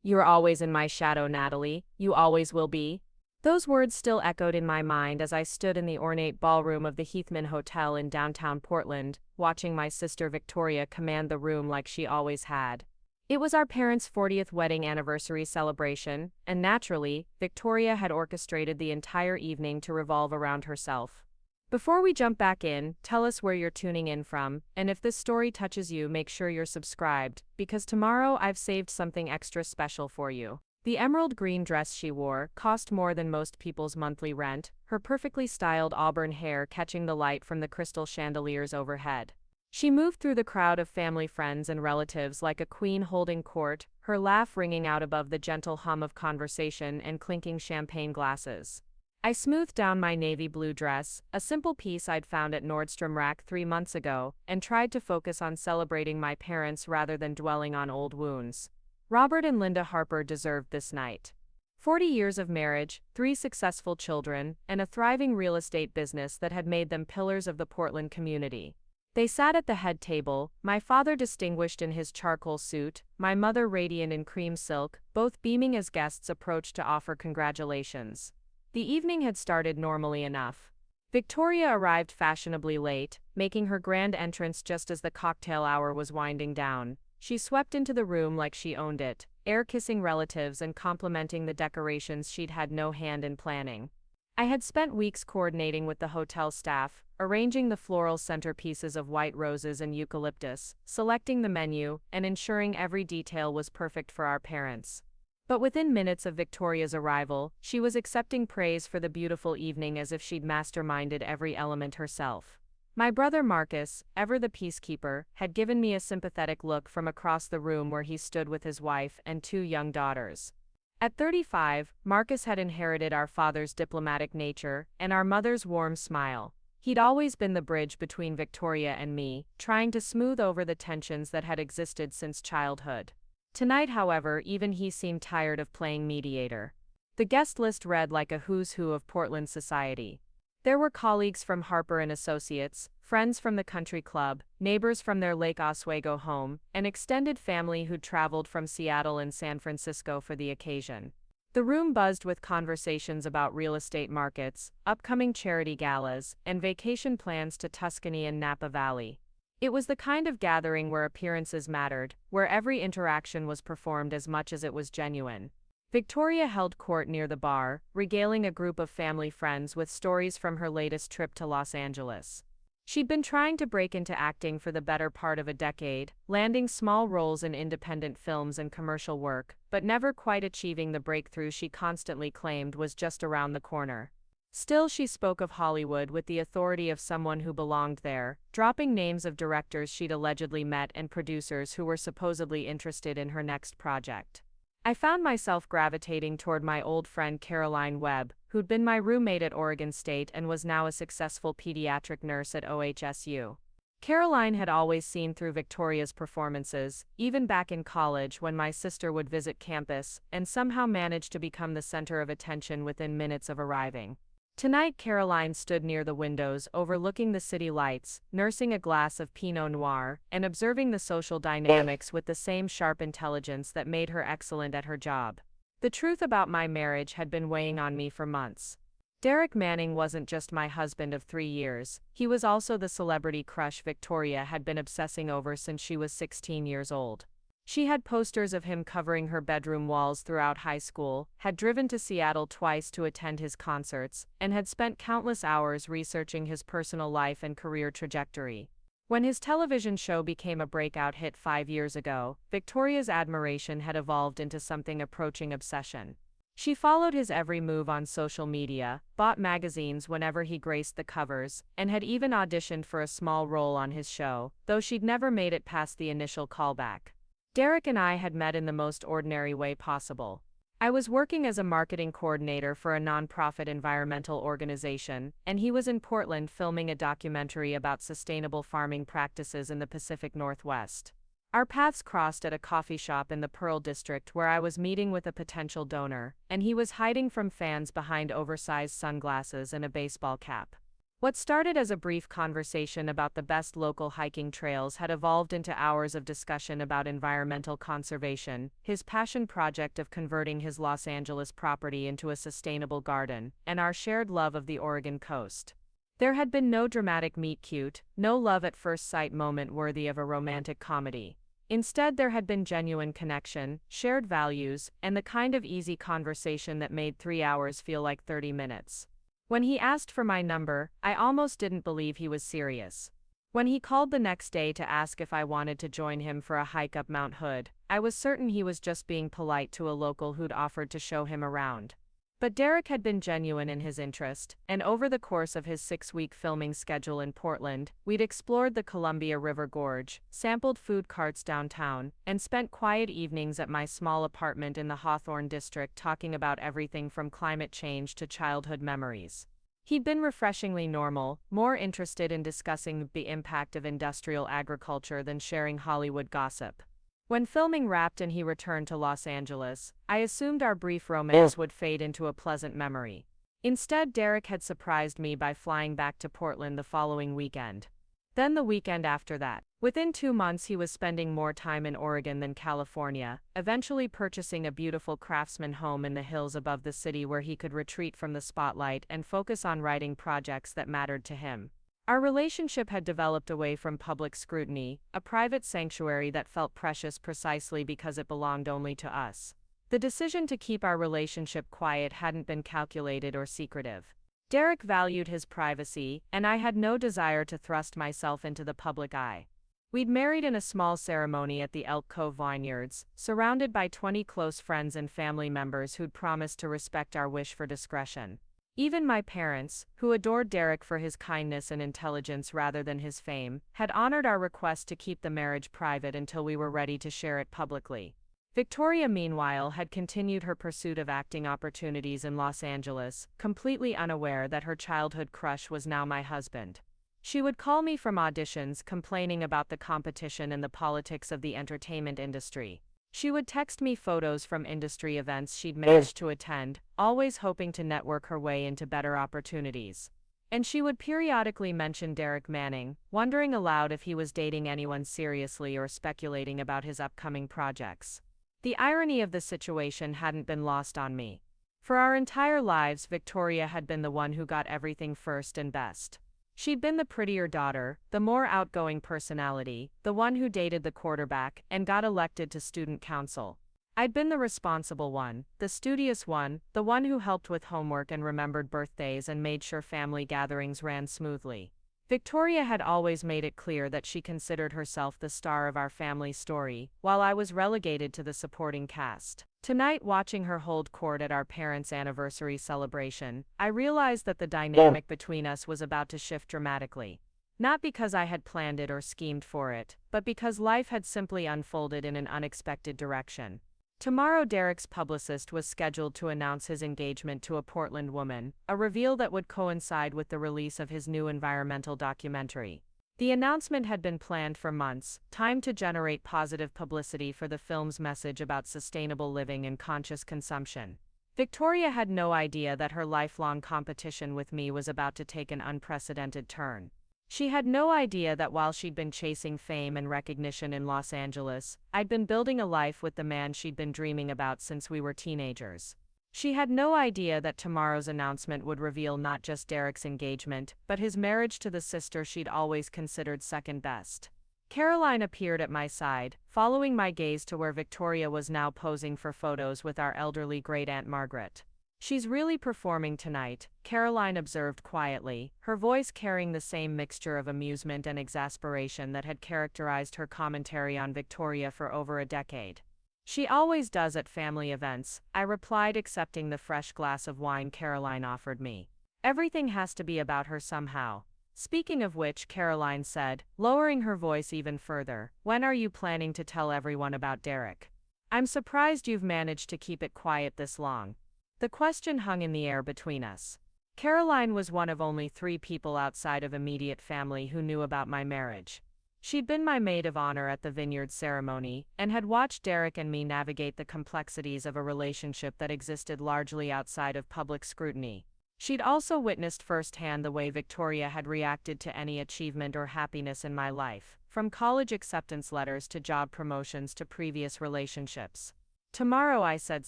"You're always in my shadow, Natalie. You always will be." Those words still echoed in my mind as I stood in the ornate ballroom of the Heathman Hotel in downtown Portland, watching my sister Victoria command the room like she always had. It was our parents' 40th wedding anniversary celebration, and naturally, Victoria had orchestrated the entire evening to revolve around herself. Before we jump back in, tell us where you're tuning in from, and if this story touches you, make sure you're subscribed, because tomorrow I've saved something extra special for you. The emerald green dress she wore cost more than most people's monthly rent, her perfectly styled auburn hair catching the light from the crystal chandeliers overhead. She moved through the crowd of family, friends, and relatives like a queen holding court, her laugh ringing out above the gentle hum of conversation and clinking champagne glasses. I smoothed down my navy blue dress, a simple piece I'd found at Nordstrom Rack 3 months ago, and tried to focus on celebrating my parents rather than dwelling on old wounds. Robert and Linda Harper deserved this night. 40 years of marriage, 3 successful children, and a thriving real estate business that had made them pillars of the Portland community. They sat at the head table, my father distinguished in his charcoal suit, my mother radiant in cream silk, both beaming as guests approached to offer congratulations. The evening had started normally enough. Victoria arrived fashionably late, making her grand entrance just as the cocktail hour was winding down. She swept into the room like she owned it, air-kissing relatives and complimenting the decorations she'd had no hand in planning. I had spent weeks coordinating with the hotel staff, arranging the floral centerpieces of white roses and eucalyptus, selecting the menu, and ensuring every detail was perfect for our parents. But within minutes of Victoria's arrival, she was accepting praise for the beautiful evening as if she'd masterminded every element herself. My brother Marcus, ever the peacekeeper, had given me a sympathetic look from across the room where he stood with his wife and 2 young daughters. At 35, Marcus had inherited our father's diplomatic nature and our mother's warm smile. He'd always been the bridge between Victoria and me, trying to smooth over the tensions that had existed since childhood. Tonight, however, even he seemed tired of playing mediator. The guest list read like a who's who of Portland society. There were colleagues from Harper and Associates, friends from the country club, neighbors from their Lake Oswego home, and extended family who'd traveled from Seattle and San Francisco for the occasion. The room buzzed with conversations about real estate markets, upcoming charity galas, and vacation plans to Tuscany and Napa Valley. It was the kind of gathering where appearances mattered, where every interaction was performed as much as it was genuine. Victoria held court near the bar, regaling a group of family friends with stories from her latest trip to Los Angeles. She'd been trying to break into acting for the better part of a decade, landing small roles in independent films and commercial work, but never quite achieving the breakthrough she constantly claimed was just around the corner. Still, she spoke of Hollywood with the authority of someone who belonged there, dropping names of directors she'd allegedly met and producers who were supposedly interested in her next project. I found myself gravitating toward my old friend Caroline Webb, who'd been my roommate at Oregon State and was now a successful pediatric nurse at OHSU. Caroline had always seen through Victoria's performances, even back in college when my sister would visit campus, and somehow managed to become the center of attention within minutes of arriving. Tonight, Caroline stood near the windows overlooking the city lights, nursing a glass of Pinot Noir, and observing the social dynamics with the same sharp intelligence that made her excellent at her job. The truth about my marriage had been weighing on me for months. Derek Manning wasn't just my husband of 3 years, he was also the celebrity crush Victoria had been obsessing over since she was 16 years old. She had posters of him covering her bedroom walls throughout high school, had driven to Seattle twice to attend his concerts, and had spent countless hours researching his personal life and career trajectory. When his television show became a breakout hit 5 years ago, Victoria's admiration had evolved into something approaching obsession. She followed his every move on social media, bought magazines whenever he graced the covers, and had even auditioned for a small role on his show, though she'd never made it past the initial callback. Derek and I had met in the most ordinary way possible. I was working as a marketing coordinator for a nonprofit environmental organization, and he was in Portland filming a documentary about sustainable farming practices in the Pacific Northwest. Our paths crossed at a coffee shop in the Pearl District where I was meeting with a potential donor, and he was hiding from fans behind oversized sunglasses and a baseball cap. What started as a brief conversation about the best local hiking trails had evolved into hours of discussion about environmental conservation, his passion project of converting his Los Angeles property into a sustainable garden, and our shared love of the Oregon coast. There had been no dramatic meet-cute, no love-at-first-sight moment worthy of a romantic comedy. Instead, there had been genuine connection, shared values, and the kind of easy conversation that made 3 hours feel like 30 minutes. When he asked for my number, I almost didn't believe he was serious. When he called the next day to ask if I wanted to join him for a hike up Mount Hood, I was certain he was just being polite to a local who'd offered to show him around. But Derek had been genuine in his interest, and over the course of his 6-week filming schedule in Portland, we'd explored the Columbia River Gorge, sampled food carts downtown, and spent quiet evenings at my small apartment in the Hawthorne district talking about everything from climate change to childhood memories. He'd been refreshingly normal, more interested in discussing the impact of industrial agriculture than sharing Hollywood gossip. When filming wrapped and he returned to Los Angeles, I assumed our brief romance would fade into a pleasant memory. Instead, Derek had surprised me by flying back to Portland the following weekend. Then the weekend after that. Within 2 months he was spending more time in Oregon than California, eventually purchasing a beautiful craftsman home in the hills above the city where he could retreat from the spotlight and focus on writing projects that mattered to him. Our relationship had developed away from public scrutiny, a private sanctuary that felt precious precisely because it belonged only to us. The decision to keep our relationship quiet hadn't been calculated or secretive. Derek valued his privacy, and I had no desire to thrust myself into the public eye. We'd married in a small ceremony at the Elk Cove Vineyards, surrounded by 20 close friends and family members who'd promised to respect our wish for discretion. Even my parents, who adored Derek for his kindness and intelligence rather than his fame, had honored our request to keep the marriage private until we were ready to share it publicly. Victoria, meanwhile, had continued her pursuit of acting opportunities in Los Angeles, completely unaware that her childhood crush was now my husband. She would call me from auditions complaining about the competition and the politics of the entertainment industry. She would text me photos from industry events she'd managed to attend, always hoping to network her way into better opportunities. And she would periodically mention Derek Manning, wondering aloud if he was dating anyone seriously or speculating about his upcoming projects. The irony of the situation hadn't been lost on me. For our entire lives, Victoria had been the one who got everything first and best. She'd been the prettier daughter, the more outgoing personality, the one who dated the quarterback and got elected to student council. I'd been the responsible one, the studious one, the one who helped with homework and remembered birthdays and made sure family gatherings ran smoothly. Victoria had always made it clear that she considered herself the star of our family story, while I was relegated to the supporting cast. Tonight, watching her hold court at our parents' anniversary celebration, I realized that the dynamic between us was about to shift dramatically. Not because I had planned it or schemed for it, but because life had simply unfolded in an unexpected direction. Tomorrow, Derek's publicist was scheduled to announce his engagement to a Portland woman, a reveal that would coincide with the release of his new environmental documentary. The announcement had been planned for months, timed to generate positive publicity for the film's message about sustainable living and conscious consumption. Victoria had no idea that her lifelong competition with me was about to take an unprecedented turn. She had no idea that while she'd been chasing fame and recognition in Los Angeles, I'd been building a life with the man she'd been dreaming about since we were teenagers. She had no idea that tomorrow's announcement would reveal not just Derek's engagement, but his marriage to the sister she'd always considered second best. Caroline appeared at my side, following my gaze to where Victoria was now posing for photos with our elderly great-aunt Margaret. "She's really performing tonight," Caroline observed quietly, her voice carrying the same mixture of amusement and exasperation that had characterized her commentary on Victoria for over a decade. "She always does at family events," I replied, accepting the fresh glass of wine Caroline offered me. "Everything has to be about her somehow." "Speaking of which," Caroline said, lowering her voice even further, "when are you planning to tell everyone about Derek? I'm surprised you've managed to keep it quiet this long." The question hung in the air between us. Caroline was one of only 3 people outside of immediate family who knew about my marriage. She'd been my maid of honor at the vineyard ceremony, and had watched Derek and me navigate the complexities of a relationship that existed largely outside of public scrutiny. She'd also witnessed firsthand the way Victoria had reacted to any achievement or happiness in my life, from college acceptance letters to job promotions to previous relationships. Tomorrow, I said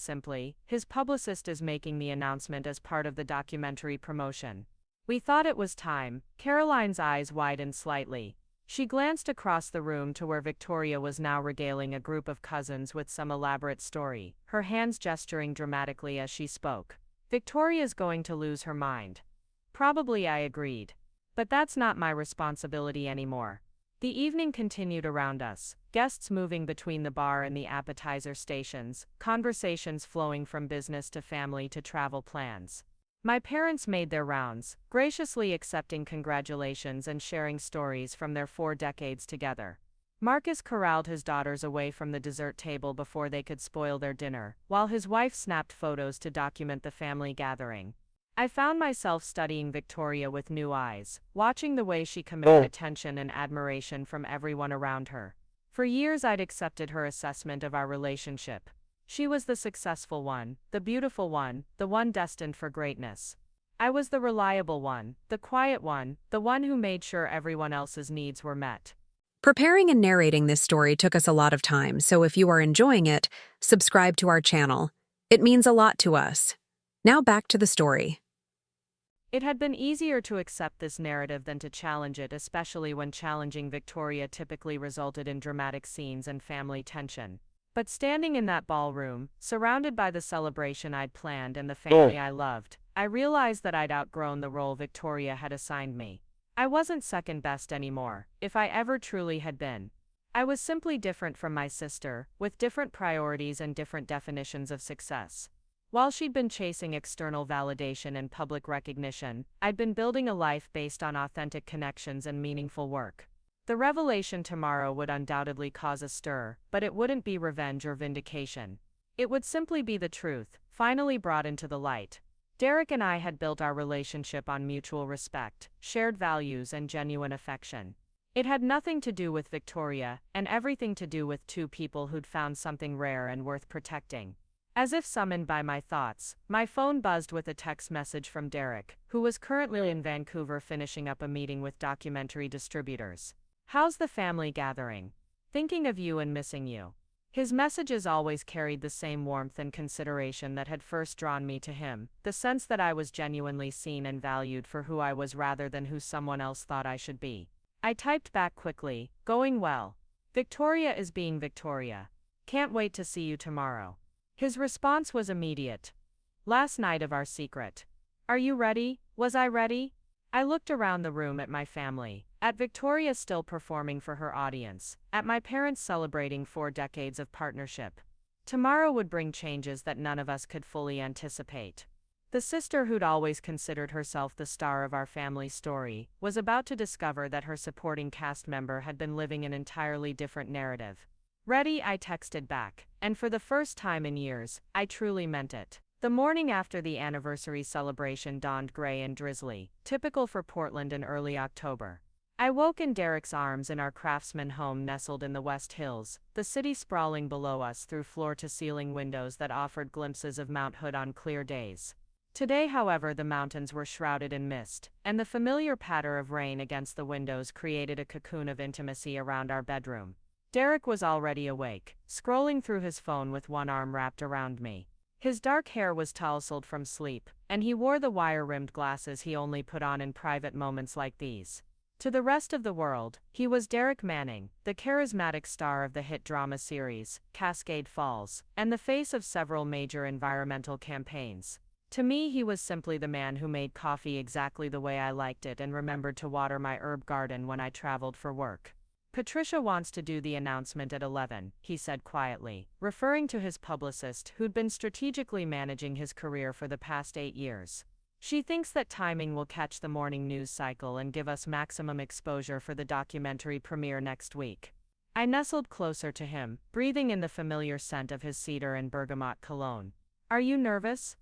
simply, his publicist is making the announcement as part of the documentary promotion. We thought it was time. Caroline's eyes widened slightly. She glanced across the room to where Victoria was now regaling a group of cousins with some elaborate story, her hands gesturing dramatically as she spoke. Victoria's going to lose her mind. Probably, I agreed. But that's not my responsibility anymore. The evening continued around us, guests moving between the bar and the appetizer stations, conversations flowing from business to family to travel plans. My parents made their rounds, graciously accepting congratulations and sharing stories from their 4 decades together. Marcus corralled his daughters away from the dessert table before they could spoil their dinner, while his wife snapped photos to document the family gathering. I found myself studying Victoria with new eyes, watching the way she commanded attention and admiration from everyone around her. For years I'd accepted her assessment of our relationship. She was the successful one, the beautiful one, the one destined for greatness. I was the reliable one, the quiet one, the one who made sure everyone else's needs were met. Preparing and narrating this story took us a lot of time, so if you are enjoying it, subscribe to our channel. It means a lot to us. Now back to the story. It had been easier to accept this narrative than to challenge it, especially when challenging Victoria typically resulted in dramatic scenes and family tension. But standing in that ballroom, surrounded by the celebration I'd planned and the family I loved, I realized that I'd outgrown the role Victoria had assigned me. I wasn't second best anymore, if I ever truly had been. I was simply different from my sister, with different priorities and different definitions of success. While she'd been chasing external validation and public recognition, I'd been building a life based on authentic connections and meaningful work. The revelation tomorrow would undoubtedly cause a stir, but it wouldn't be revenge or vindication. It would simply be the truth, finally brought into the light. Derek and I had built our relationship on mutual respect, shared values, and genuine affection. It had nothing to do with Victoria, and everything to do with 2 people who'd found something rare and worth protecting. As if summoned by my thoughts, my phone buzzed with a text message from Derek, who was currently in Vancouver finishing up a meeting with documentary distributors. "How's the family gathering? Thinking of you and missing you." His messages always carried the same warmth and consideration that had first drawn me to him, the sense that I was genuinely seen and valued for who I was rather than who someone else thought I should be. I typed back quickly, "Going well. Victoria is being Victoria. Can't wait to see you tomorrow." His response was immediate. "Last night of our secret. Are you ready?" Was I ready? I looked around the room at my family, at Victoria still performing for her audience, at my parents celebrating 4 decades of partnership. Tomorrow would bring changes that none of us could fully anticipate. The sister who'd always considered herself the star of our family story was about to discover that her supporting cast member had been living an entirely different narrative. "Ready?" I texted back, and for the first time in years, I truly meant it. The morning after the anniversary celebration dawned gray and drizzly, typical for Portland in early October. I woke in Derek's arms in our Craftsman home nestled in the West Hills, the city sprawling below us through floor-to-ceiling windows that offered glimpses of Mount Hood on clear days. Today, however, the mountains were shrouded in mist, and the familiar patter of rain against the windows created a cocoon of intimacy around our bedroom. Derek was already awake, scrolling through his phone with one arm wrapped around me. His dark hair was tousled from sleep, and he wore the wire-rimmed glasses he only put on in private moments like these. To the rest of the world, he was Derek Manning, the charismatic star of the hit drama series, Cascade Falls, and the face of several major environmental campaigns. To me, he was simply the man who made coffee exactly the way I liked it and remembered to water my herb garden when I traveled for work. "Patricia wants to do the announcement at 11, he said quietly, referring to his publicist who'd been strategically managing his career for the past 8 years. "She thinks that timing will catch the morning news cycle and give us maximum exposure for the documentary premiere next week." I nestled closer to him, breathing in the familiar scent of his cedar and bergamot cologne. "Are you nervous?"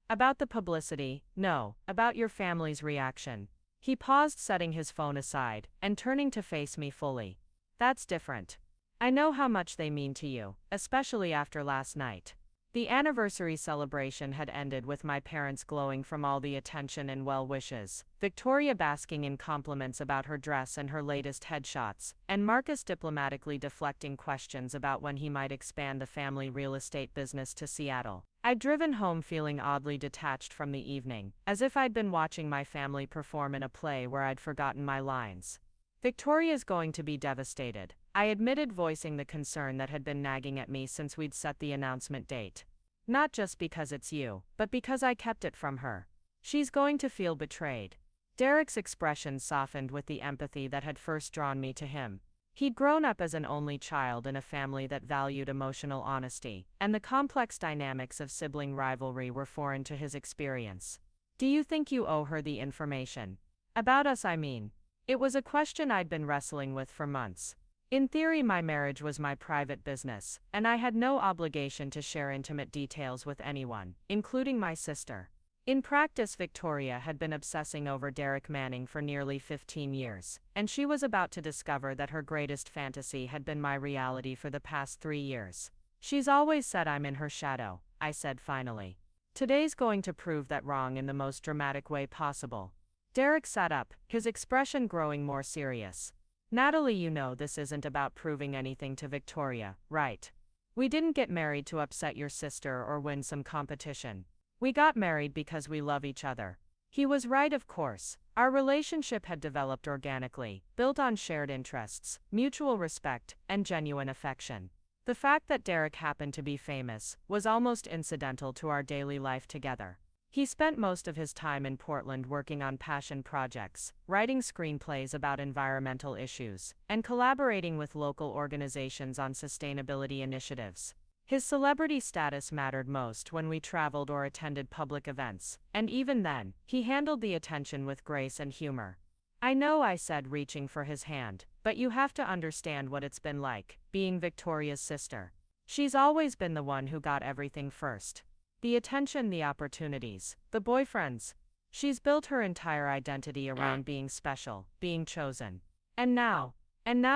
"About the publicity? No, about your family's reaction." He paused, setting his phone aside, and turning to face me fully. "That's different. I know how much they mean to you, especially after last night. The anniversary celebration had ended with my parents glowing from all the attention and well wishes, Victoria basking in compliments about her dress and her latest headshots, and Marcus diplomatically deflecting questions about when he might expand the family real estate business to Seattle. I'd driven home feeling oddly detached from the evening, as if I'd been watching my family perform in a play where I'd forgotten my lines. Victoria's going to be devastated, I admitted, voicing the concern that had been nagging at me since we'd set the announcement date. Not just because it's you, but because I kept it from her. She's going to feel betrayed. Derek's expression softened with the empathy that had first drawn me to him. He'd grown up as an only child in a family that valued emotional honesty, and the complex dynamics of sibling rivalry were foreign to his experience. Do you think you owe her the information? About us, I mean. It was a question I'd been wrestling with for months. In theory, my marriage was my private business, and I had no obligation to share intimate details with anyone, including my sister. In practice, Victoria had been obsessing over Derek Manning for nearly 15 years, and she was about to discover that her greatest fantasy had been my reality for the past 3 years. She's always said I'm in her shadow, I said finally. Today's going to prove that wrong in the most dramatic way possible. Derek sat up, his expression growing more serious. Natalie, you know this isn't about proving anything to Victoria, right? We didn't get married to upset your sister or win some competition. We got married because we love each other. He was right, of course. Our relationship had developed organically, built on shared interests, mutual respect, and genuine affection. The fact that Derek happened to be famous was almost incidental to our daily life together. He spent most of his time in Portland working on passion projects, writing screenplays about environmental issues, and collaborating with local organizations on sustainability initiatives. His celebrity status mattered most when we traveled or attended public events, and even then, he handled the attention with grace and humor. I know, I said, reaching for his hand, but you have to understand what it's been like, being Victoria's sister. She's always been the one who got everything first. The attention, the opportunities, the boyfriends. She's built her entire identity around being special, being chosen. And now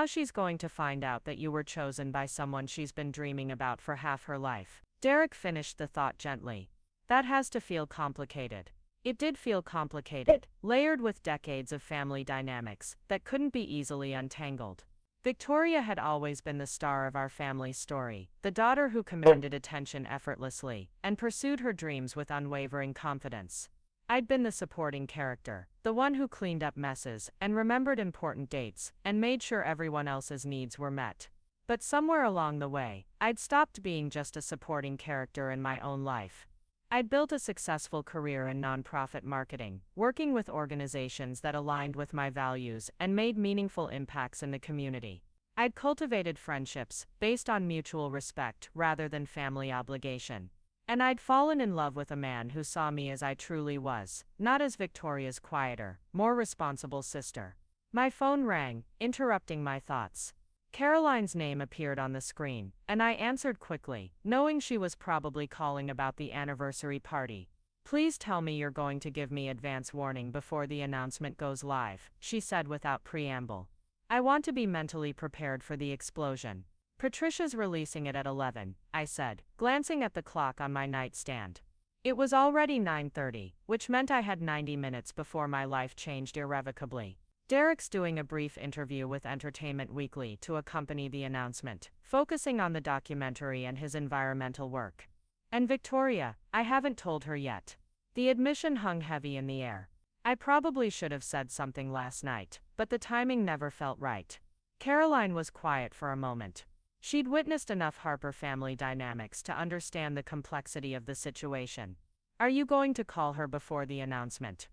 she's going to find out that you were chosen by someone she's been dreaming about for half her life. Derek finished the thought gently. That has to feel complicated. It did feel complicated, layered with decades of family dynamics that couldn't be easily untangled. Victoria had always been the star of our family's story, the daughter who commanded attention effortlessly and pursued her dreams with unwavering confidence. I'd been the supporting character, the one who cleaned up messes and remembered important dates and made sure everyone else's needs were met. But somewhere along the way, I'd stopped being just a supporting character in my own life. I'd built a successful career in nonprofit marketing, working with organizations that aligned with my values and made meaningful impacts in the community. I'd cultivated friendships based on mutual respect rather than family obligation. And I'd fallen in love with a man who saw me as I truly was, not as Victoria's quieter, more responsible sister. My phone rang, interrupting my thoughts. Caroline's name appeared on the screen, and I answered quickly, knowing she was probably calling about the anniversary party. Please tell me you're going to give me advance warning before the announcement goes live, she said without preamble. I want to be mentally prepared for the explosion. Patricia's releasing it at 11, I said, glancing at the clock on my nightstand. It was already 9:30, which meant I had 90 minutes before my life changed irrevocably. Derek's doing a brief interview with Entertainment Weekly to accompany the announcement, focusing on the documentary and his environmental work. And Victoria, I haven't told her yet. The admission hung heavy in the air. I probably should have said something last night, but the timing never felt right. Caroline was quiet for a moment. She'd witnessed enough Harper family dynamics to understand the complexity of the situation. Are you going to call her before the announcement?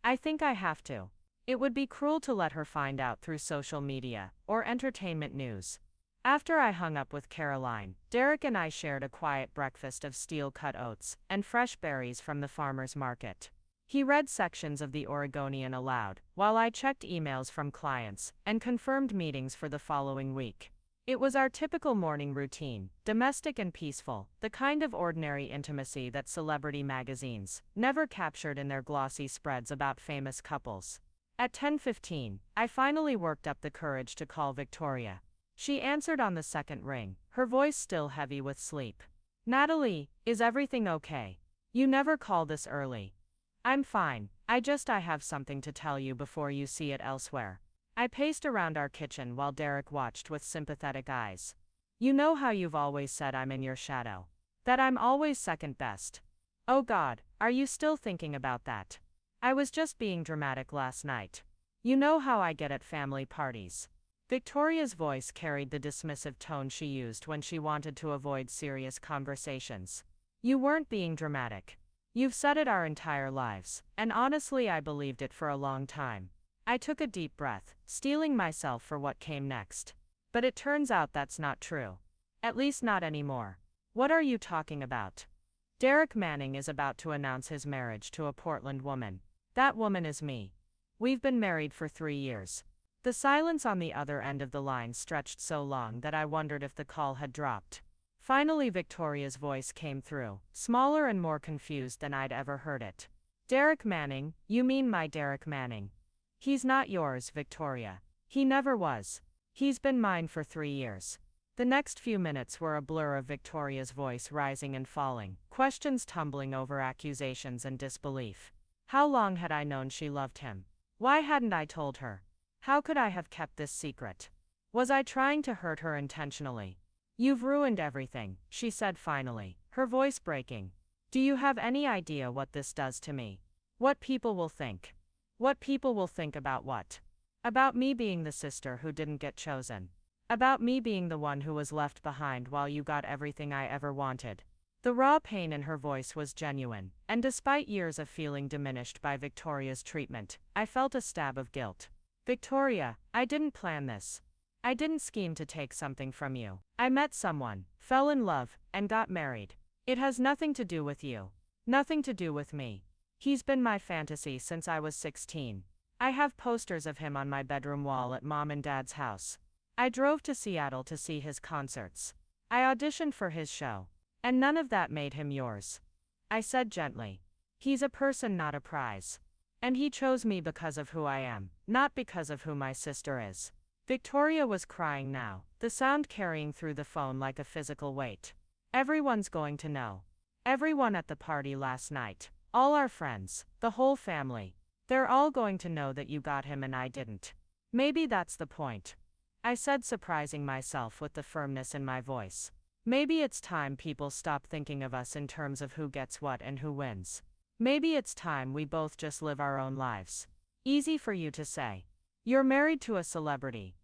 I think I have to. It would be cruel to let her find out through social media or entertainment news. After I hung up with Caroline, Derek and I shared a quiet breakfast of steel-cut oats and fresh berries from the farmer's market. He read sections of the Oregonian aloud, while I checked emails from clients and confirmed meetings for the following week. It was our typical morning routine, domestic and peaceful, the kind of ordinary intimacy that celebrity magazines never captured in their glossy spreads about famous couples. At 10:15, I finally worked up the courage to call Victoria. She answered on the second ring, her voice still heavy with sleep. Natalie, is everything okay? You never call this early. I'm fine, I have something to tell you before you see it elsewhere. I paced around our kitchen while Derek watched with sympathetic eyes. You know how you've always said I'm in your shadow. That I'm always second best. Oh God, are you still thinking about that? I was just being dramatic last night. You know how I get at family parties. Victoria's voice carried the dismissive tone she used when she wanted to avoid serious conversations. You weren't being dramatic. You've said it our entire lives, and honestly I believed it for a long time. I took a deep breath, steeling myself for what came next. But it turns out that's not true. At least not anymore. What are you talking about? Derek Manning is about to announce his marriage to a Portland woman. That woman is me. We've been married for 3 years. The silence on the other end of the line stretched so long that I wondered if the call had dropped. Finally Victoria's voice came through, smaller and more confused than I'd ever heard it. Derek Manning, you mean my Derek Manning? He's not yours, Victoria. He never was. He's been mine for 3 years. The next few minutes were a blur of Victoria's voice rising and falling, questions tumbling over accusations and disbelief. How long had I known she loved him? Why hadn't I told her? How could I have kept this secret? Was I trying to hurt her intentionally? You've ruined everything, she said finally, her voice breaking. Do you have any idea what this does to me? What people will think? What people will think about what? About me being the sister who didn't get chosen. About me being the one who was left behind while you got everything I ever wanted. The raw pain in her voice was genuine, and despite years of feeling diminished by Victoria's treatment, I felt a stab of guilt. Victoria, I didn't plan this. I didn't scheme to take something from you. I met someone, fell in love, and got married. It has nothing to do with you. Nothing to do with me. He's been my fantasy since I was 16. I have posters of him on my bedroom wall at Mom and Dad's house. I drove to Seattle to see his concerts. I auditioned for his show. And none of that made him yours. I said gently. He's a person, not a prize. And he chose me because of who I am, not because of who my sister is. Victoria was crying now, the sound carrying through the phone like a physical weight. Everyone's going to know. Everyone at the party last night. All our friends, the whole family. They're all going to know that you got him and I didn't. Maybe that's the point. I said, surprising myself with the firmness in my voice. Maybe it's time people stop thinking of us in terms of who gets what and who wins. Maybe it's time we both just live our own lives. Easy for you to say. You're married to a celebrity.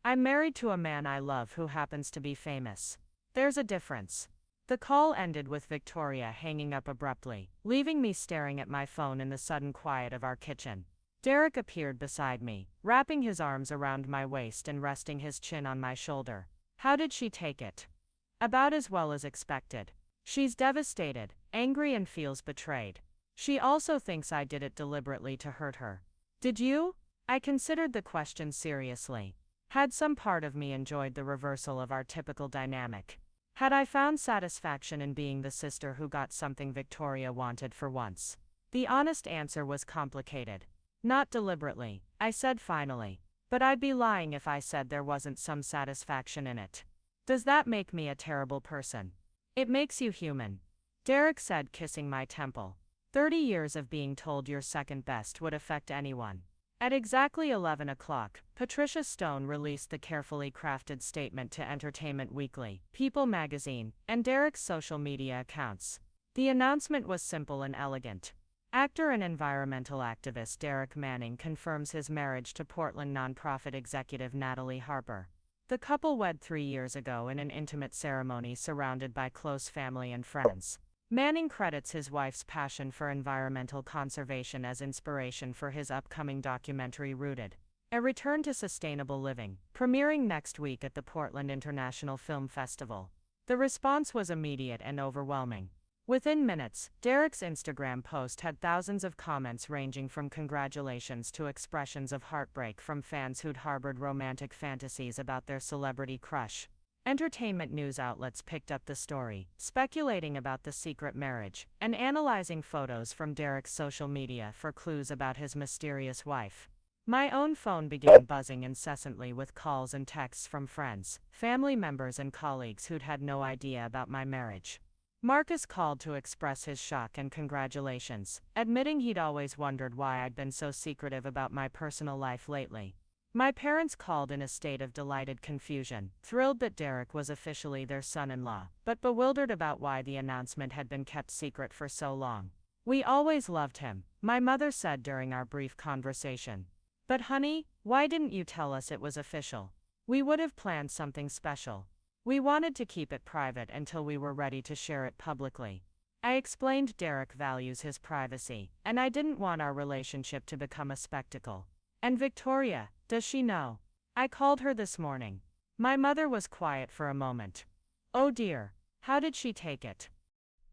I'm married to a man I love who happens to be famous. There's a difference. The call ended with Victoria hanging up abruptly, leaving me staring at my phone in the sudden quiet of our kitchen. Derek appeared beside me, wrapping his arms around my waist and resting his chin on my shoulder. How did she take it? About as well as expected. She's devastated, angry, and feels betrayed. She also thinks I did it deliberately to hurt her. Did you? I considered the question seriously. Had some part of me enjoyed the reversal of our typical dynamic? Had I found satisfaction in being the sister who got something Victoria wanted for once? The honest answer was complicated. Not deliberately, I said finally. But I'd be lying if I said there wasn't some satisfaction in it. Does that make me a terrible person? It makes you human. Derek said, kissing my temple. 30 years of being told you're second best would affect anyone. At exactly 11 o'clock, Patricia Stone released the carefully crafted statement to Entertainment Weekly, People magazine, and Derek's social media accounts. The announcement was simple and elegant. Actor and environmental activist Derek Manning confirms his marriage to Portland nonprofit executive Natalie Harper. The couple wed 3 years ago in an intimate ceremony surrounded by close family and friends. Manning credits his wife's passion for environmental conservation as inspiration for his upcoming documentary Rooted, a return to sustainable living, premiering next week at the Portland International Film Festival. The response was immediate and overwhelming. Within minutes, Derek's Instagram post had thousands of comments ranging from congratulations to expressions of heartbreak from fans who'd harbored romantic fantasies about their celebrity crush. Entertainment news outlets picked up the story, speculating about the secret marriage, and analyzing photos from Derek's social media for clues about his mysterious wife. My own phone began buzzing incessantly with calls and texts from friends, family members, and colleagues who'd had no idea about my marriage. Marcus called to express his shock and congratulations, admitting he'd always wondered why I'd been so secretive about my personal life lately. My parents called in a state of delighted confusion, thrilled that Derek was officially their son-in-law, but bewildered about why the announcement had been kept secret for so long. "We always loved him," my mother said during our brief conversation. "But honey, why didn't you tell us it was official? We would have planned something special. We wanted to keep it private until we were ready to share it publicly." I explained Derek values his privacy, and I didn't want our relationship to become a spectacle. "And Victoria, does she know? I called her this morning." My mother was quiet for a moment. "Oh dear, how did she take it?"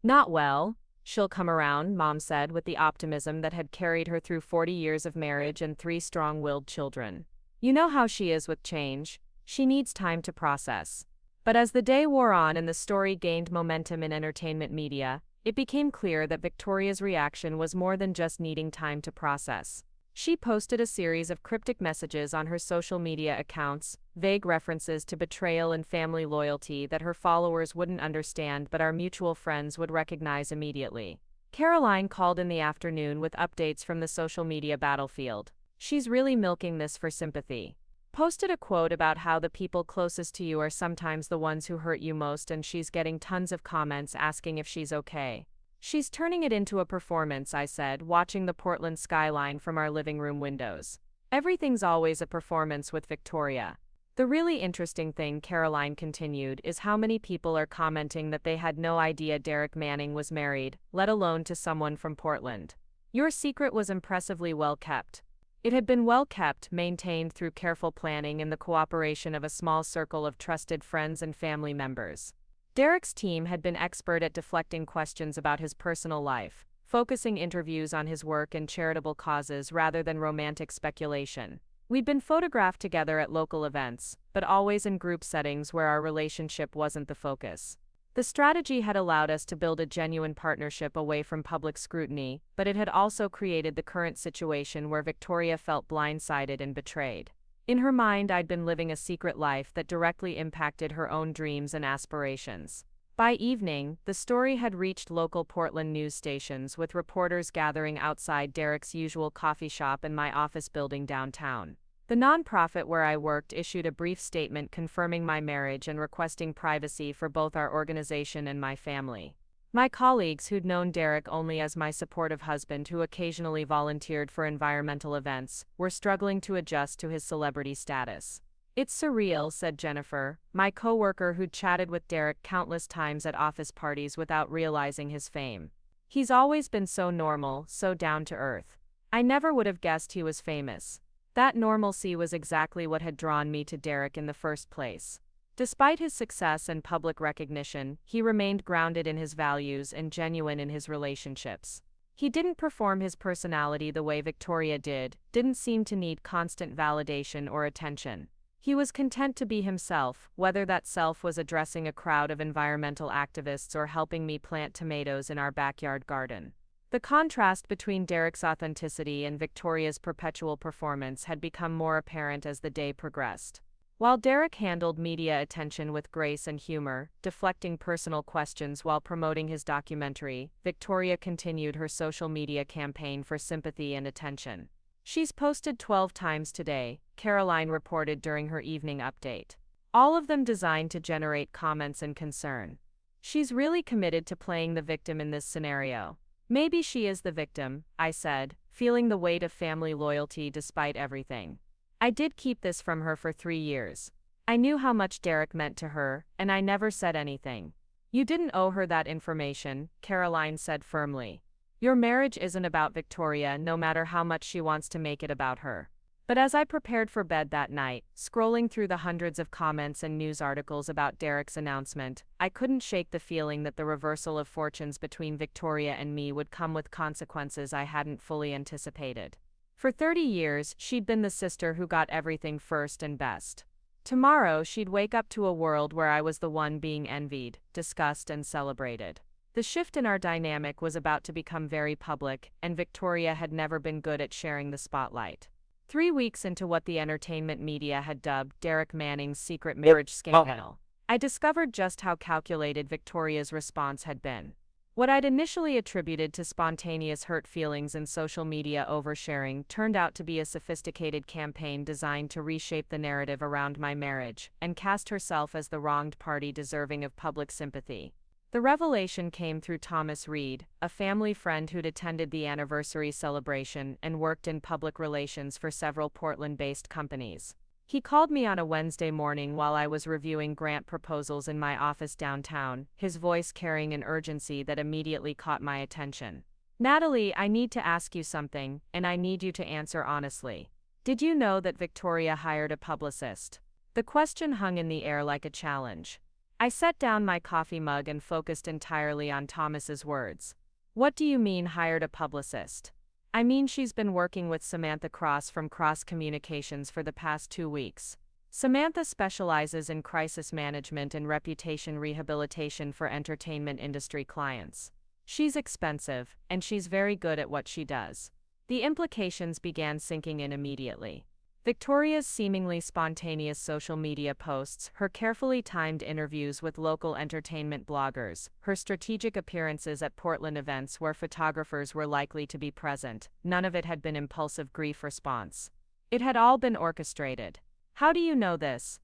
"Not well. She'll come around," Mom said with the optimism that had carried her through 40 years of marriage and 3 strong-willed children. "You know how she is with change. She needs time to process." But as the day wore on and the story gained momentum in entertainment media, it became clear that Victoria's reaction was more than just needing time to process. She posted a series of cryptic messages on her social media accounts, vague references to betrayal and family loyalty that her followers wouldn't understand but our mutual friends would recognize immediately. Caroline called in the afternoon with updates from the social media battlefield. "She's really milking this for sympathy. Posted a quote about how the people closest to you are sometimes the ones who hurt you most, and she's getting tons of comments asking if she's okay." "She's turning it into a performance," I said, watching the Portland skyline from our living room windows. "Everything's always a performance with Victoria." "The really interesting thing," Caroline continued, "is how many people are commenting that they had no idea Derek Manning was married, let alone to someone from Portland. Your secret was impressively well kept." It had been well kept, maintained through careful planning and the cooperation of a small circle of trusted friends and family members. Derek's team had been expert at deflecting questions about his personal life, focusing interviews on his work and charitable causes rather than romantic speculation. We'd been photographed together at local events, but always in group settings where our relationship wasn't the focus. The strategy had allowed us to build a genuine partnership away from public scrutiny, but it had also created the current situation where Victoria felt blindsided and betrayed. In her mind, I'd been living a secret life that directly impacted her own dreams and aspirations. By evening, the story had reached local Portland news stations, with reporters gathering outside Derek's usual coffee shop and my office building downtown. The nonprofit where I worked issued a brief statement confirming my marriage and requesting privacy for both our organization and my family. My colleagues, who'd known Derek only as my supportive husband who occasionally volunteered for environmental events, were struggling to adjust to his celebrity status. "It's surreal," said Jennifer, my coworker who'd chatted with Derek countless times at office parties without realizing his fame. "He's always been so normal, so down to earth. I never would have guessed he was famous." That normalcy was exactly what had drawn me to Derek in the first place. Despite his success and public recognition, he remained grounded in his values and genuine in his relationships. He didn't perform his personality the way Victoria did, didn't seem to need constant validation or attention. He was content to be himself, whether that self was addressing a crowd of environmental activists or helping me plant tomatoes in our backyard garden. The contrast between Derek's authenticity and Victoria's perpetual performance had become more apparent as the day progressed. While Derek handled media attention with grace and humor, deflecting personal questions while promoting his documentary, Victoria continued her social media campaign for sympathy and attention. "She's posted 12 times today," Caroline reported during her evening update. "All of them designed to generate comments and concern. She's really committed to playing the victim in this scenario." "Maybe she is the victim," I said, feeling the weight of family loyalty despite everything. "I did keep this from her for 3 years. I knew how much Derek meant to her, and I never said anything." "You didn't owe her that information," Caroline said firmly. "Your marriage isn't about Victoria, no matter how much she wants to make it about her." But as I prepared for bed that night, scrolling through the hundreds of comments and news articles about Derek's announcement, I couldn't shake the feeling that the reversal of fortunes between Victoria and me would come with consequences I hadn't fully anticipated. For 30 years, she'd been the sister who got everything first and best. Tomorrow, she'd wake up to a world where I was the one being envied, discussed, and celebrated. The shift in our dynamic was about to become very public, and Victoria had never been good at sharing the spotlight. 3 weeks into what the entertainment media had dubbed Derek Manning's secret marriage scandal, I discovered just how calculated Victoria's response had been. What I'd initially attributed to spontaneous hurt feelings and social media oversharing turned out to be a sophisticated campaign designed to reshape the narrative around my marriage and cast herself as the wronged party deserving of public sympathy. The revelation came through Thomas Reed, a family friend who'd attended the anniversary celebration and worked in public relations for several Portland-based companies. He called me on a Wednesday morning while I was reviewing grant proposals in my office downtown, his voice carrying an urgency that immediately caught my attention. "Natalie, I need to ask you something, and I need you to answer honestly. Did you know that Victoria hired a publicist?" The question hung in the air like a challenge. I set down my coffee mug and focused entirely on Thomas's words. "What do you mean hired a publicist?" "I mean she's been working with Samantha Cross from Cross Communications for the past 2 weeks. Samantha specializes in crisis management and reputation rehabilitation for entertainment industry clients. She's expensive, and she's very good at what she does." The implications began sinking in immediately. Victoria's seemingly spontaneous social media posts, her carefully timed interviews with local entertainment bloggers, her strategic appearances at Portland events where photographers were likely to be present, none of it had been impulsive grief response. It had all been orchestrated. "How do you know this?"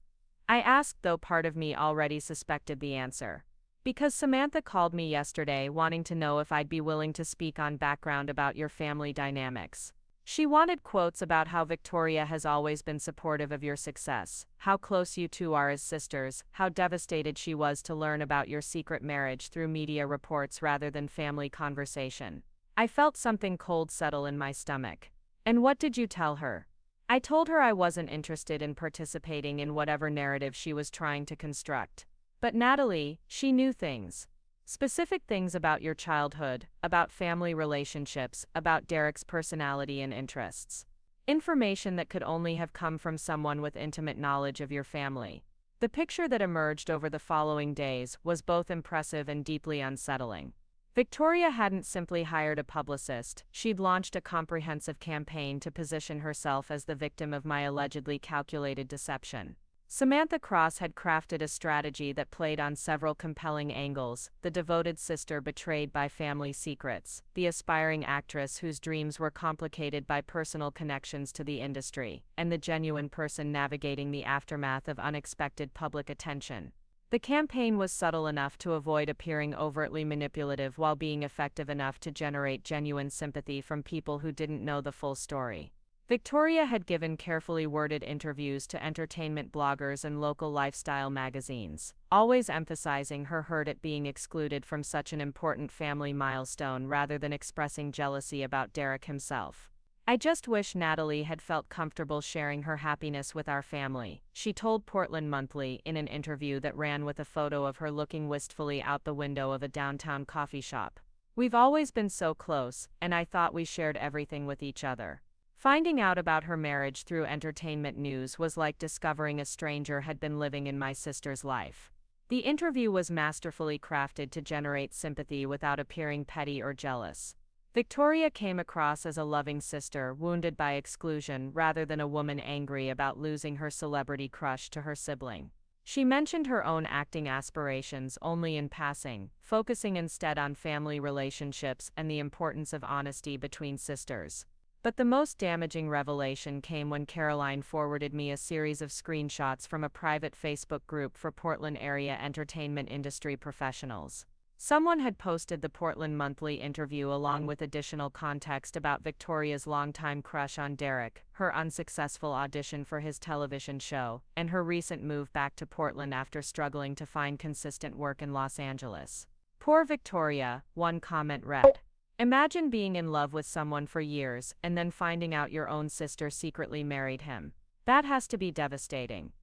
I asked, though part of me already suspected the answer. "Because Samantha called me yesterday wanting to know if I'd be willing to speak on background about your family dynamics. She wanted quotes about how Victoria has always been supportive of your success, how close you two are as sisters, how devastated she was to learn about your secret marriage through media reports rather than family conversation." I felt something cold settle in my stomach. "And what did you tell her?" I told her I wasn't interested in participating in whatever narrative she was trying to construct. "But Natalie, she knew things. Specific things about your childhood, about family relationships, about Derek's personality and interests. Information that could only have come from someone with intimate knowledge of your family." The picture that emerged over the following days was both impressive and deeply unsettling. Victoria hadn't simply hired a publicist, she'd launched a comprehensive campaign to position herself as the victim of my allegedly calculated deception. Samantha Cross had crafted a strategy that played on several compelling angles: the devoted sister betrayed by family secrets, the aspiring actress whose dreams were complicated by personal connections to the industry, and the genuine person navigating the aftermath of unexpected public attention. The campaign was subtle enough to avoid appearing overtly manipulative while being effective enough to generate genuine sympathy from people who didn't know the full story. Victoria had given carefully worded interviews to entertainment bloggers and local lifestyle magazines, always emphasizing her hurt at being excluded from such an important family milestone rather than expressing jealousy about Derek himself. "I just wish Natalie had felt comfortable sharing her happiness with our family," she told Portland Monthly in an interview that ran with a photo of her looking wistfully out the window of a downtown coffee shop. "We've always been so close, and I thought we shared everything with each other." Finding out about her marriage through entertainment news was like discovering a stranger had been living in my sister's life. The interview was masterfully crafted to generate sympathy without appearing petty or jealous. Victoria came across as a loving sister wounded by exclusion rather than a woman angry about losing her celebrity crush to her sibling. She mentioned her own acting aspirations only in passing, focusing instead on family relationships and the importance of honesty between sisters. But the most damaging revelation came when Caroline forwarded me a series of screenshots from a private Facebook group for Portland area entertainment industry professionals. Someone had posted the Portland Monthly interview along with additional context about Victoria's longtime crush on Derek, her unsuccessful audition for his television show, and her recent move back to Portland after struggling to find consistent work in Los Angeles. "Poor Victoria," one comment read. "Imagine being in love with someone for years and then finding out your own sister secretly married him. That has to be devastating."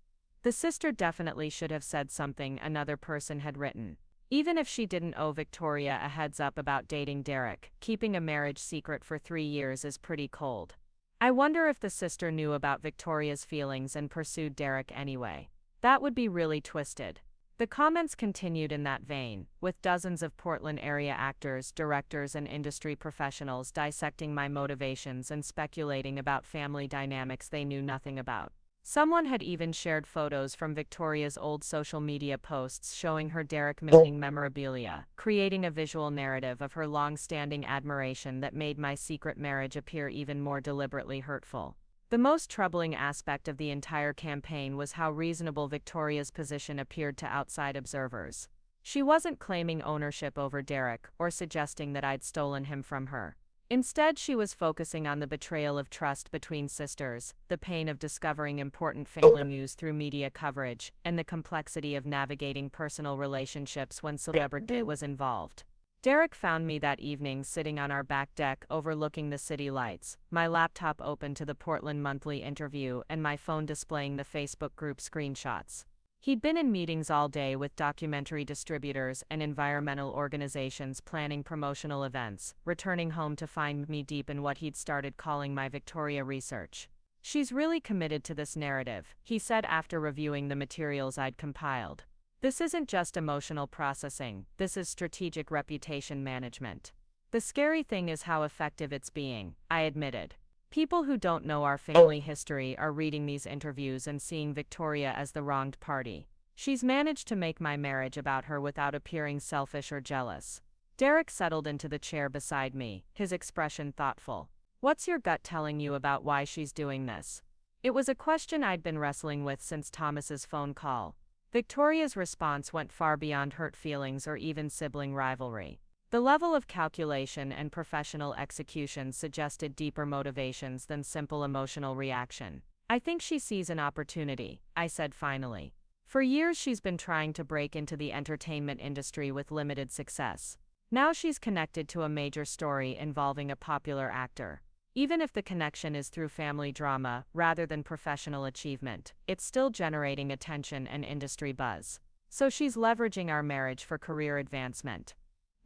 "The sister definitely should have said something," another person had written. Even if she didn't owe Victoria a heads up about dating Derek, keeping a marriage secret for 3 years is pretty cold. I wonder if the sister knew about Victoria's feelings and pursued Derek anyway. That would be really twisted. The comments continued in that vein, with dozens of Portland area actors, directors, and industry professionals dissecting my motivations and speculating about family dynamics they knew nothing about. Someone had even shared photos from Victoria's old social media posts showing her Derek missing memorabilia, creating a visual narrative of her long-standing admiration that made my secret marriage appear even more deliberately hurtful. The most troubling aspect of the entire campaign was how reasonable Victoria's position appeared to outside observers. She wasn't claiming ownership over Derek or suggesting that I'd stolen him from her. Instead, she was focusing on the betrayal of trust between sisters, the pain of discovering important family news through media coverage, and the complexity of navigating personal relationships when celebrity was involved. Derek found me that evening sitting on our back deck overlooking the city lights, my laptop open to the Portland Monthly interview and my phone displaying the Facebook group screenshots. He'd been in meetings all day with documentary distributors and environmental organizations planning promotional events, returning home to find me deep in what he'd started calling my Victoria research. "She's really committed to this narrative," he said after reviewing the materials I'd compiled. "This isn't just emotional processing, this is strategic reputation management." "The scary thing is how effective it's being," I admitted. "People who don't know our family history are reading these interviews and seeing Victoria as the wronged party. She's managed to make my marriage about her without appearing selfish or jealous." Derek settled into the chair beside me, his expression thoughtful. "What's your gut telling you about why she's doing this?" It was a question I'd been wrestling with since Thomas's phone call. Victoria's response went far beyond hurt feelings or even sibling rivalry. The level of calculation and professional execution suggested deeper motivations than simple emotional reaction. "I think she sees an opportunity," I said finally. "For years she's been trying to break into the entertainment industry with limited success. Now she's connected to a major story involving a popular actor. Even if the connection is through family drama rather than professional achievement, it's still generating attention and industry buzz. So she's leveraging our marriage for career advancement.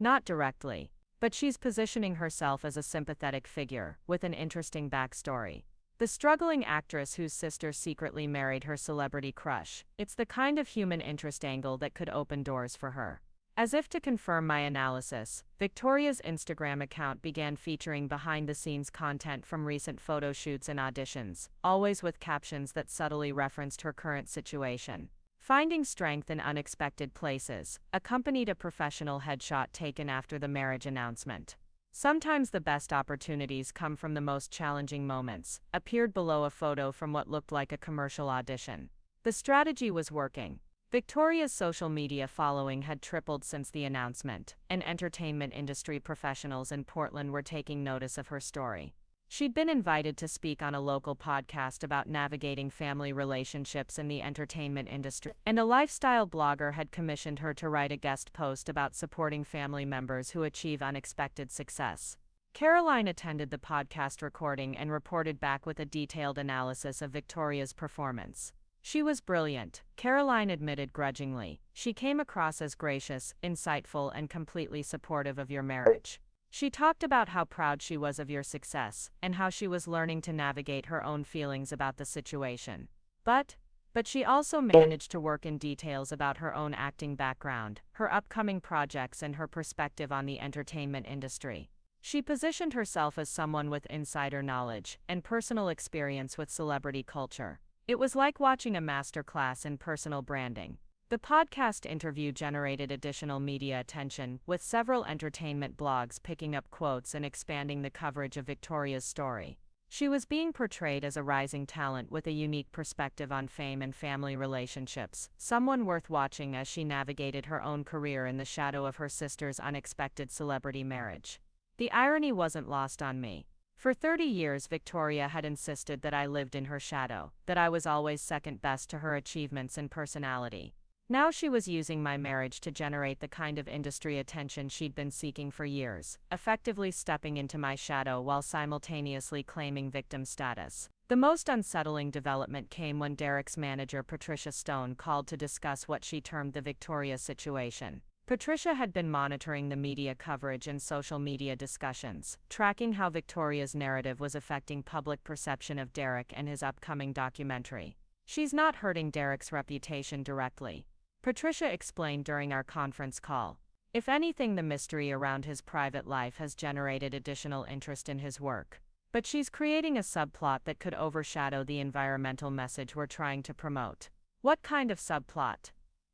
Not directly, but she's positioning herself as a sympathetic figure, with an interesting backstory. The struggling actress whose sister secretly married her celebrity crush. It's the kind of human interest angle that could open doors for her." As if to confirm my analysis, Victoria's Instagram account began featuring behind-the-scenes content from recent photo shoots and auditions, always with captions that subtly referenced her current situation. "Finding strength in unexpected places," accompanied a professional headshot taken after the marriage announcement. "Sometimes the best opportunities come from the most challenging moments," appeared below a photo from what looked like a commercial audition. The strategy was working. Victoria's social media following had tripled since the announcement, and entertainment industry professionals in Portland were taking notice of her story. She'd been invited to speak on a local podcast about navigating family relationships in the entertainment industry, and a lifestyle blogger had commissioned her to write a guest post about supporting family members who achieve unexpected success. Caroline attended the podcast recording and reported back with a detailed analysis of Victoria's performance. "She was brilliant," Caroline admitted grudgingly. "She came across as gracious, insightful, and completely supportive of your marriage. She talked about how proud she was of your success, and how she was learning to navigate her own feelings about the situation. But she also managed to work in details about her own acting background, her upcoming projects, and her perspective on the entertainment industry. She positioned herself as someone with insider knowledge and personal experience with celebrity culture. It was like watching a masterclass in personal branding." The podcast interview generated additional media attention, with several entertainment blogs picking up quotes and expanding the coverage of Victoria's story. She was being portrayed as a rising talent with a unique perspective on fame and family relationships, someone worth watching as she navigated her own career in the shadow of her sister's unexpected celebrity marriage. The irony wasn't lost on me. For 30 years, Victoria had insisted that I lived in her shadow, that I was always second best to her achievements and personality. Now she was using my marriage to generate the kind of industry attention she'd been seeking for years, effectively stepping into my shadow while simultaneously claiming victim status. The most unsettling development came when Derek's manager Patricia Stone called to discuss what she termed the Victoria situation. Patricia had been monitoring the media coverage and social media discussions, tracking how Victoria's narrative was affecting public perception of Derek and his upcoming documentary. "She's not hurting Derek's reputation directly," Patricia explained during our conference call. "If anything, the mystery around his private life has generated additional interest in his work. But she's creating a subplot that could overshadow the environmental message we're trying to promote. What kind of subplot?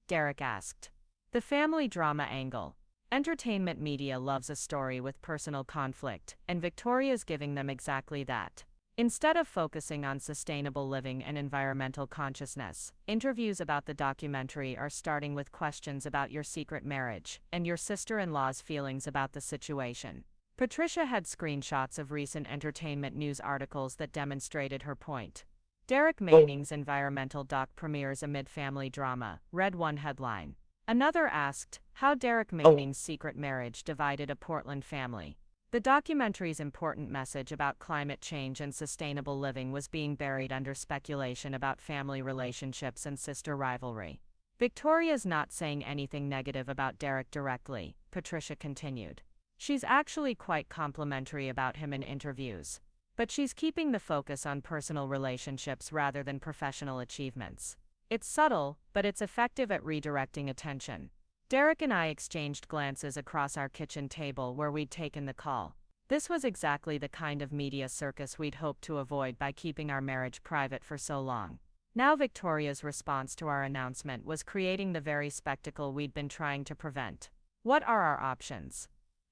Derek asked. The family drama angle. Entertainment media loves a story with personal conflict, and Victoria's giving them exactly that. Instead of focusing on sustainable living and environmental consciousness, interviews about the documentary are starting with questions about your secret marriage and your sister-in-law's feelings about the situation. Patricia had screenshots of recent entertainment news articles that demonstrated her point. Derek Manning's environmental doc premieres amid family drama, read one headline. Another asked, how Derek Manning's secret marriage divided a Portland family. The documentary's important message about climate change and sustainable living was being buried under speculation about family relationships and sister rivalry. Victoria's not saying anything negative about Derek directly, Patricia continued. She's actually quite complimentary about him in interviews. But she's keeping the focus on personal relationships rather than professional achievements. It's subtle, but it's effective at redirecting attention. Derek and I exchanged glances across our kitchen table where we'd taken the call. This was exactly the kind of media circus we'd hoped to avoid by keeping our marriage private for so long. Now Victoria's response to our announcement was creating the very spectacle we'd been trying to prevent. What are our options?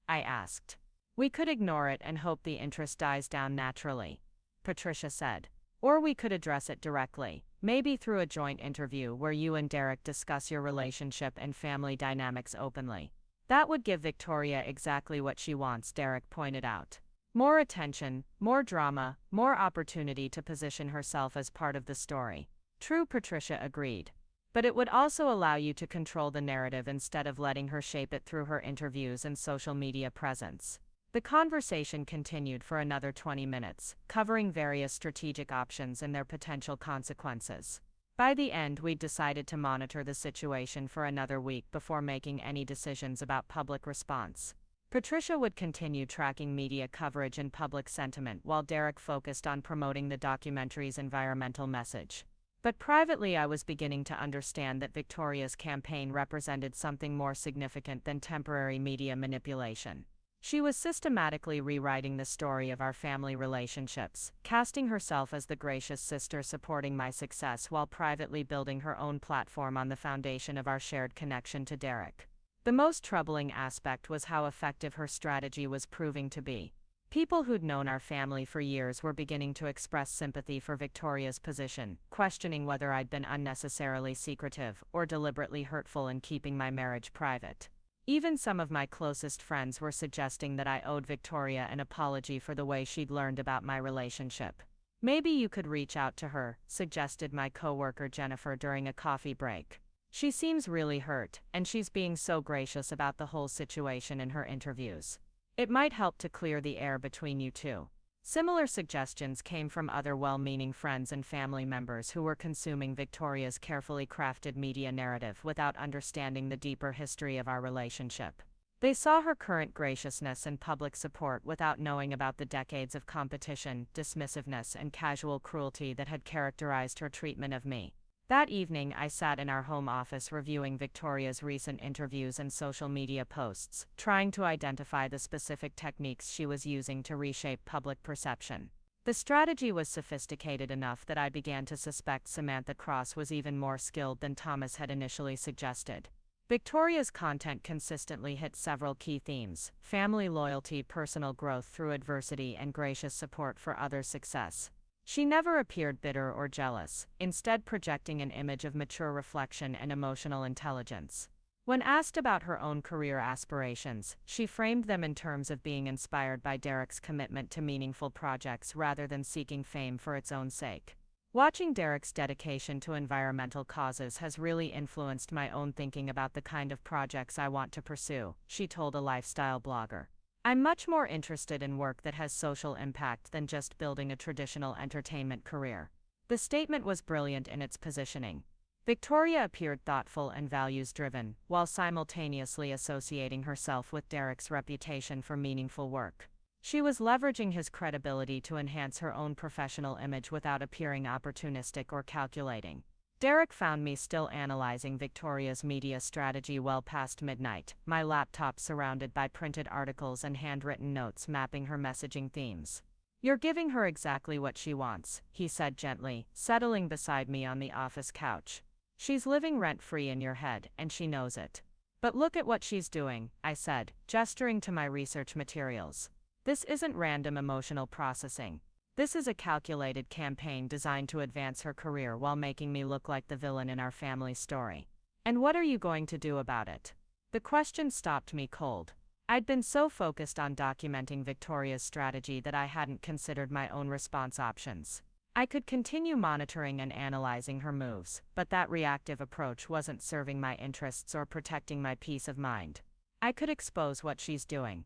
I asked. We could ignore it and hope the interest dies down naturally, Patricia said. Or we could address it directly, maybe through a joint interview where you and Derek discuss your relationship and family dynamics openly. That would give Victoria exactly what she wants, Derek pointed out. More attention, more drama, more opportunity to position herself as part of the story. True, Patricia agreed. But it would also allow you to control the narrative instead of letting her shape it through her interviews and social media presence. The conversation continued for another 20 minutes, covering various strategic options and their potential consequences. By the end, we'd decided to monitor the situation for another week before making any decisions about public response. Patricia would continue tracking media coverage and public sentiment while Derek focused on promoting the documentary's environmental message. But privately, I was beginning to understand that Victoria's campaign represented something more significant than temporary media manipulation. She was systematically rewriting the story of our family relationships, casting herself as the gracious sister supporting my success while privately building her own platform on the foundation of our shared connection to Derek. The most troubling aspect was how effective her strategy was proving to be. People who'd known our family for years were beginning to express sympathy for Victoria's position, questioning whether I'd been unnecessarily secretive or deliberately hurtful in keeping my marriage private. Even some of my closest friends were suggesting that I owed Victoria an apology for the way she'd learned about my relationship. Maybe you could reach out to her, suggested my coworker Jennifer during a coffee break. She seems really hurt, and she's being so gracious about the whole situation in her interviews. It might help to clear the air between you two. Similar suggestions came from other well-meaning friends and family members who were consuming Victoria's carefully crafted media narrative without understanding the deeper history of our relationship. They saw her current graciousness and public support without knowing about the decades of competition, dismissiveness, and casual cruelty that had characterized her treatment of me. That evening, I sat in our home office reviewing Victoria's recent interviews and social media posts, trying to identify the specific techniques she was using to reshape public perception. The strategy was sophisticated enough that I began to suspect Samantha Cross was even more skilled than Thomas had initially suggested. Victoria's content consistently hit several key themes: family loyalty, personal growth through adversity, and gracious support for others' success. She never appeared bitter or jealous, instead projecting an image of mature reflection and emotional intelligence. When asked about her own career aspirations, she framed them in terms of being inspired by Derek's commitment to meaningful projects rather than seeking fame for its own sake. Watching Derek's dedication to environmental causes has really influenced my own thinking about the kind of projects I want to pursue, she told a lifestyle blogger. I'm much more interested in work that has social impact than just building a traditional entertainment career. The statement was brilliant in its positioning. Victoria appeared thoughtful and values-driven, while simultaneously associating herself with Derek's reputation for meaningful work. She was leveraging his credibility to enhance her own professional image without appearing opportunistic or calculating. Derek found me still analyzing Victoria's media strategy well past midnight, my laptop surrounded by printed articles and handwritten notes mapping her messaging themes. "You're giving her exactly what she wants," he said gently, settling beside me on the office couch. "She's living rent-free in your head, and she knows it." "But look at what she's doing," I said, gesturing to my research materials. "This isn't random emotional processing. This is a calculated campaign designed to advance her career while making me look like the villain in our family story. And what are you going to do about it?" The question stopped me cold. I'd been so focused on documenting Victoria's strategy that I hadn't considered my own response options. I could continue monitoring and analyzing her moves, but that reactive approach wasn't serving my interests or protecting my peace of mind. "I could expose what she's doing,"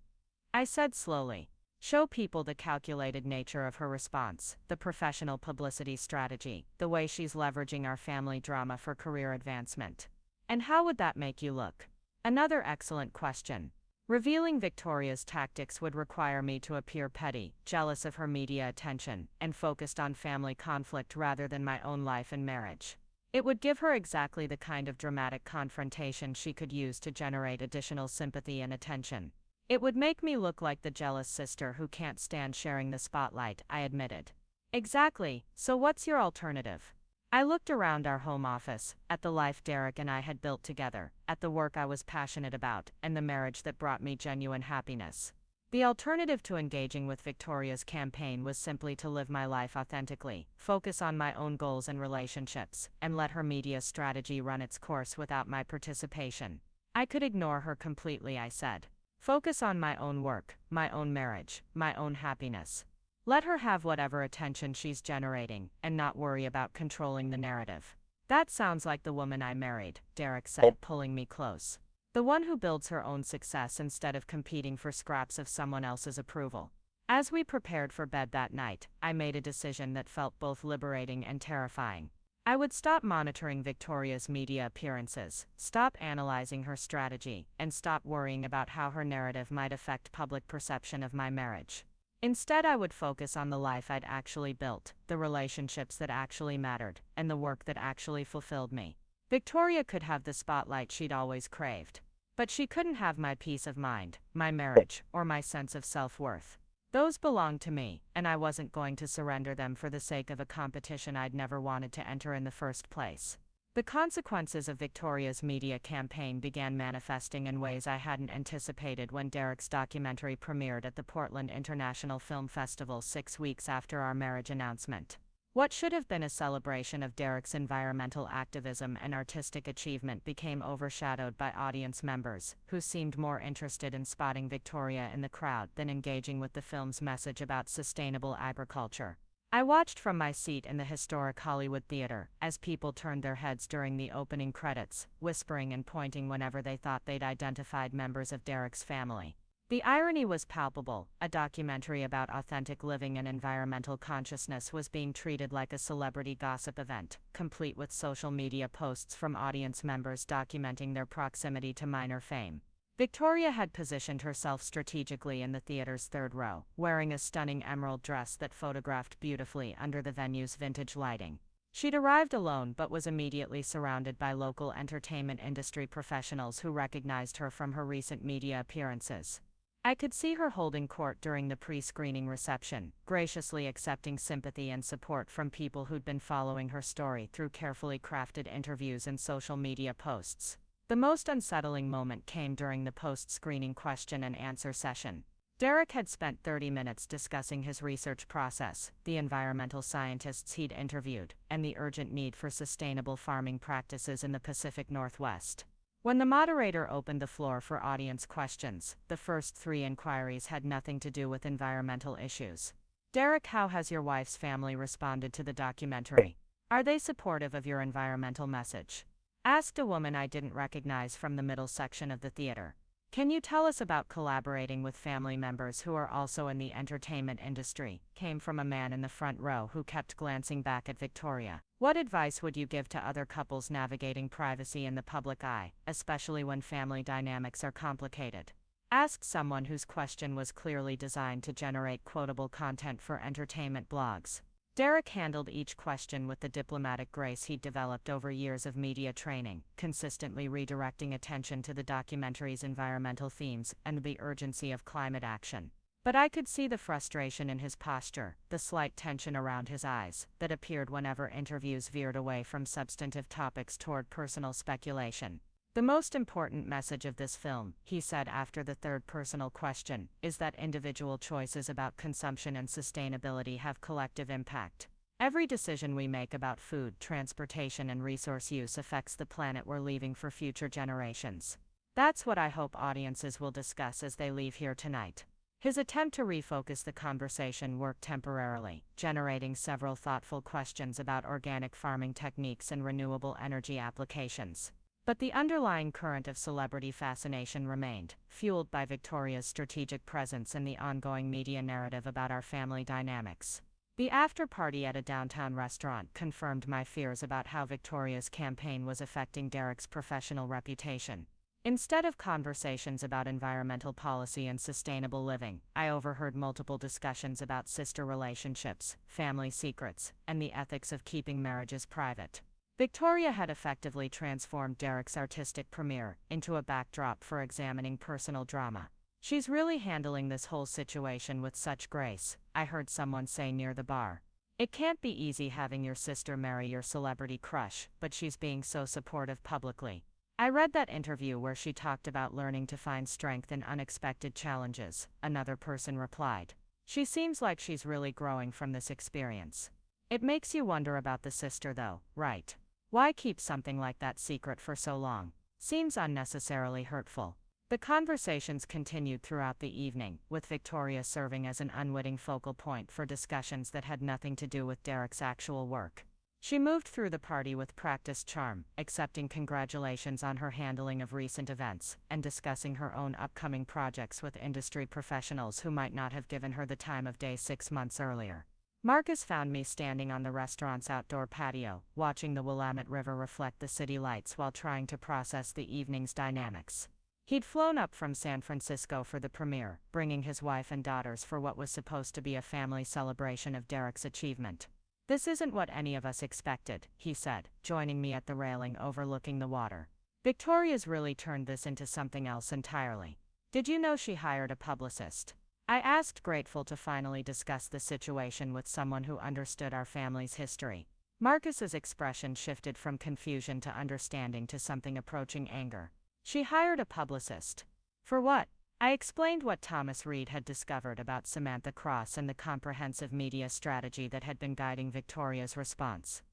I said slowly. "Show people the calculated nature of her response, the professional publicity strategy, the way she's leveraging our family drama for career advancement." "And how would that make you look?" Another excellent question. Revealing Victoria's tactics would require me to appear petty, jealous of her media attention, and focused on family conflict rather than my own life and marriage. It would give her exactly the kind of dramatic confrontation she could use to generate additional sympathy and attention. It would make me look like the jealous sister who can't stand sharing the spotlight, I admitted. "Exactly, so what's your alternative?" I looked around our home office, at the life Derek and I had built together, at the work I was passionate about, and the marriage that brought me genuine happiness. The alternative to engaging with Victoria's campaign was simply to live my life authentically, focus on my own goals and relationships, and let her media strategy run its course without my participation. I could ignore her completely, I said. Focus on my own work, my own marriage, my own happiness. Let her have whatever attention she's generating, and not worry about controlling the narrative. "That sounds like the woman I married," Derek said, pulling me close. "The one who builds her own success instead of competing for scraps of someone else's approval." As we prepared for bed that night, I made a decision that felt both liberating and terrifying. I would stop monitoring Victoria's media appearances, stop analyzing her strategy, and stop worrying about how her narrative might affect public perception of my marriage. Instead, I would focus on the life I'd actually built, the relationships that actually mattered, and the work that actually fulfilled me. Victoria could have the spotlight she'd always craved. But she couldn't have my peace of mind, my marriage, or my sense of self-worth. Those belonged to me, and I wasn't going to surrender them for the sake of a competition I'd never wanted to enter in the first place. The consequences of Victoria's media campaign began manifesting in ways I hadn't anticipated when Derek's documentary premiered at the Portland International Film Festival 6 weeks after our marriage announcement. What should have been a celebration of Derek's environmental activism and artistic achievement became overshadowed by audience members, who seemed more interested in spotting Victoria in the crowd than engaging with the film's message about sustainable agriculture. I watched from my seat in the historic Hollywood Theater, as people turned their heads during the opening credits, whispering and pointing whenever they thought they'd identified members of Derek's family. The irony was palpable. A documentary about authentic living and environmental consciousness was being treated like a celebrity gossip event, complete with social media posts from audience members documenting their proximity to minor fame. Victoria had positioned herself strategically in the theater's third row, wearing a stunning emerald dress that photographed beautifully under the venue's vintage lighting. She'd arrived alone but was immediately surrounded by local entertainment industry professionals who recognized her from her recent media appearances. I could see her holding court during the pre-screening reception, graciously accepting sympathy and support from people who'd been following her story through carefully crafted interviews and social media posts. The most unsettling moment came during the post-screening question and answer session. Derek had spent 30 minutes discussing his research process, the environmental scientists he'd interviewed, and the urgent need for sustainable farming practices in the Pacific Northwest. When the moderator opened the floor for audience questions, the first 3 inquiries had nothing to do with environmental issues. "Derek, how has your wife's family responded to the documentary? Are they supportive of your environmental message?" asked a woman I didn't recognize from the middle section of the theater. "Can you tell us about collaborating with family members who are also in the entertainment industry?" came from a man in the front row who kept glancing back at Victoria. "What advice would you give to other couples navigating privacy in the public eye, especially when family dynamics are complicated?" asked someone whose question was clearly designed to generate quotable content for entertainment blogs. Derek handled each question with the diplomatic grace he'd developed over years of media training, consistently redirecting attention to the documentary's environmental themes and the urgency of climate action. But I could see the frustration in his posture, the slight tension around his eyes, that appeared whenever interviews veered away from substantive topics toward personal speculation. The most important message of this film, he said after the third personal question, is that individual choices about consumption and sustainability have collective impact. Every decision we make about food, transportation, and resource use affects the planet we're leaving for future generations. That's what I hope audiences will discuss as they leave here tonight. His attempt to refocus the conversation worked temporarily, generating several thoughtful questions about organic farming techniques and renewable energy applications. But the underlying current of celebrity fascination remained, fueled by Victoria's strategic presence and the ongoing media narrative about our family dynamics. The after-party at a downtown restaurant confirmed my fears about how Victoria's campaign was affecting Derek's professional reputation. Instead of conversations about environmental policy and sustainable living, I overheard multiple discussions about sister relationships, family secrets, and the ethics of keeping marriages private. Victoria had effectively transformed Derek's artistic premiere into a backdrop for examining personal drama. "She's really handling this whole situation with such grace," I heard someone say near the bar. "It can't be easy having your sister marry your celebrity crush, but she's being so supportive publicly." I read that interview where she talked about learning to find strength in unexpected challenges, another person replied. "She seems like she's really growing from this experience." It makes you wonder about the sister though, right? Why keep something like that secret for so long? Seems unnecessarily hurtful. The conversations continued throughout the evening, with Victoria serving as an unwitting focal point for discussions that had nothing to do with Derek's actual work. She moved through the party with practiced charm, accepting congratulations on her handling of recent events, and discussing her own upcoming projects with industry professionals who might not have given her the time of day 6 months earlier. Marcus found me standing on the restaurant's outdoor patio, watching the Willamette River reflect the city lights while trying to process the evening's dynamics. He'd flown up from San Francisco for the premiere, bringing his wife and daughters for what was supposed to be a family celebration of Derek's achievement. "This isn't what any of us expected," he said, joining me at the railing overlooking the water. "Victoria's really turned this into something else entirely. Did you know she hired a publicist?" I asked, grateful to finally discuss the situation with someone who understood our family's history. Marcus's expression shifted from confusion to understanding to something approaching anger. "She hired a publicist. For what?" I explained what Thomas Reed had discovered about Samantha Cross and the comprehensive media strategy that had been guiding Victoria's response.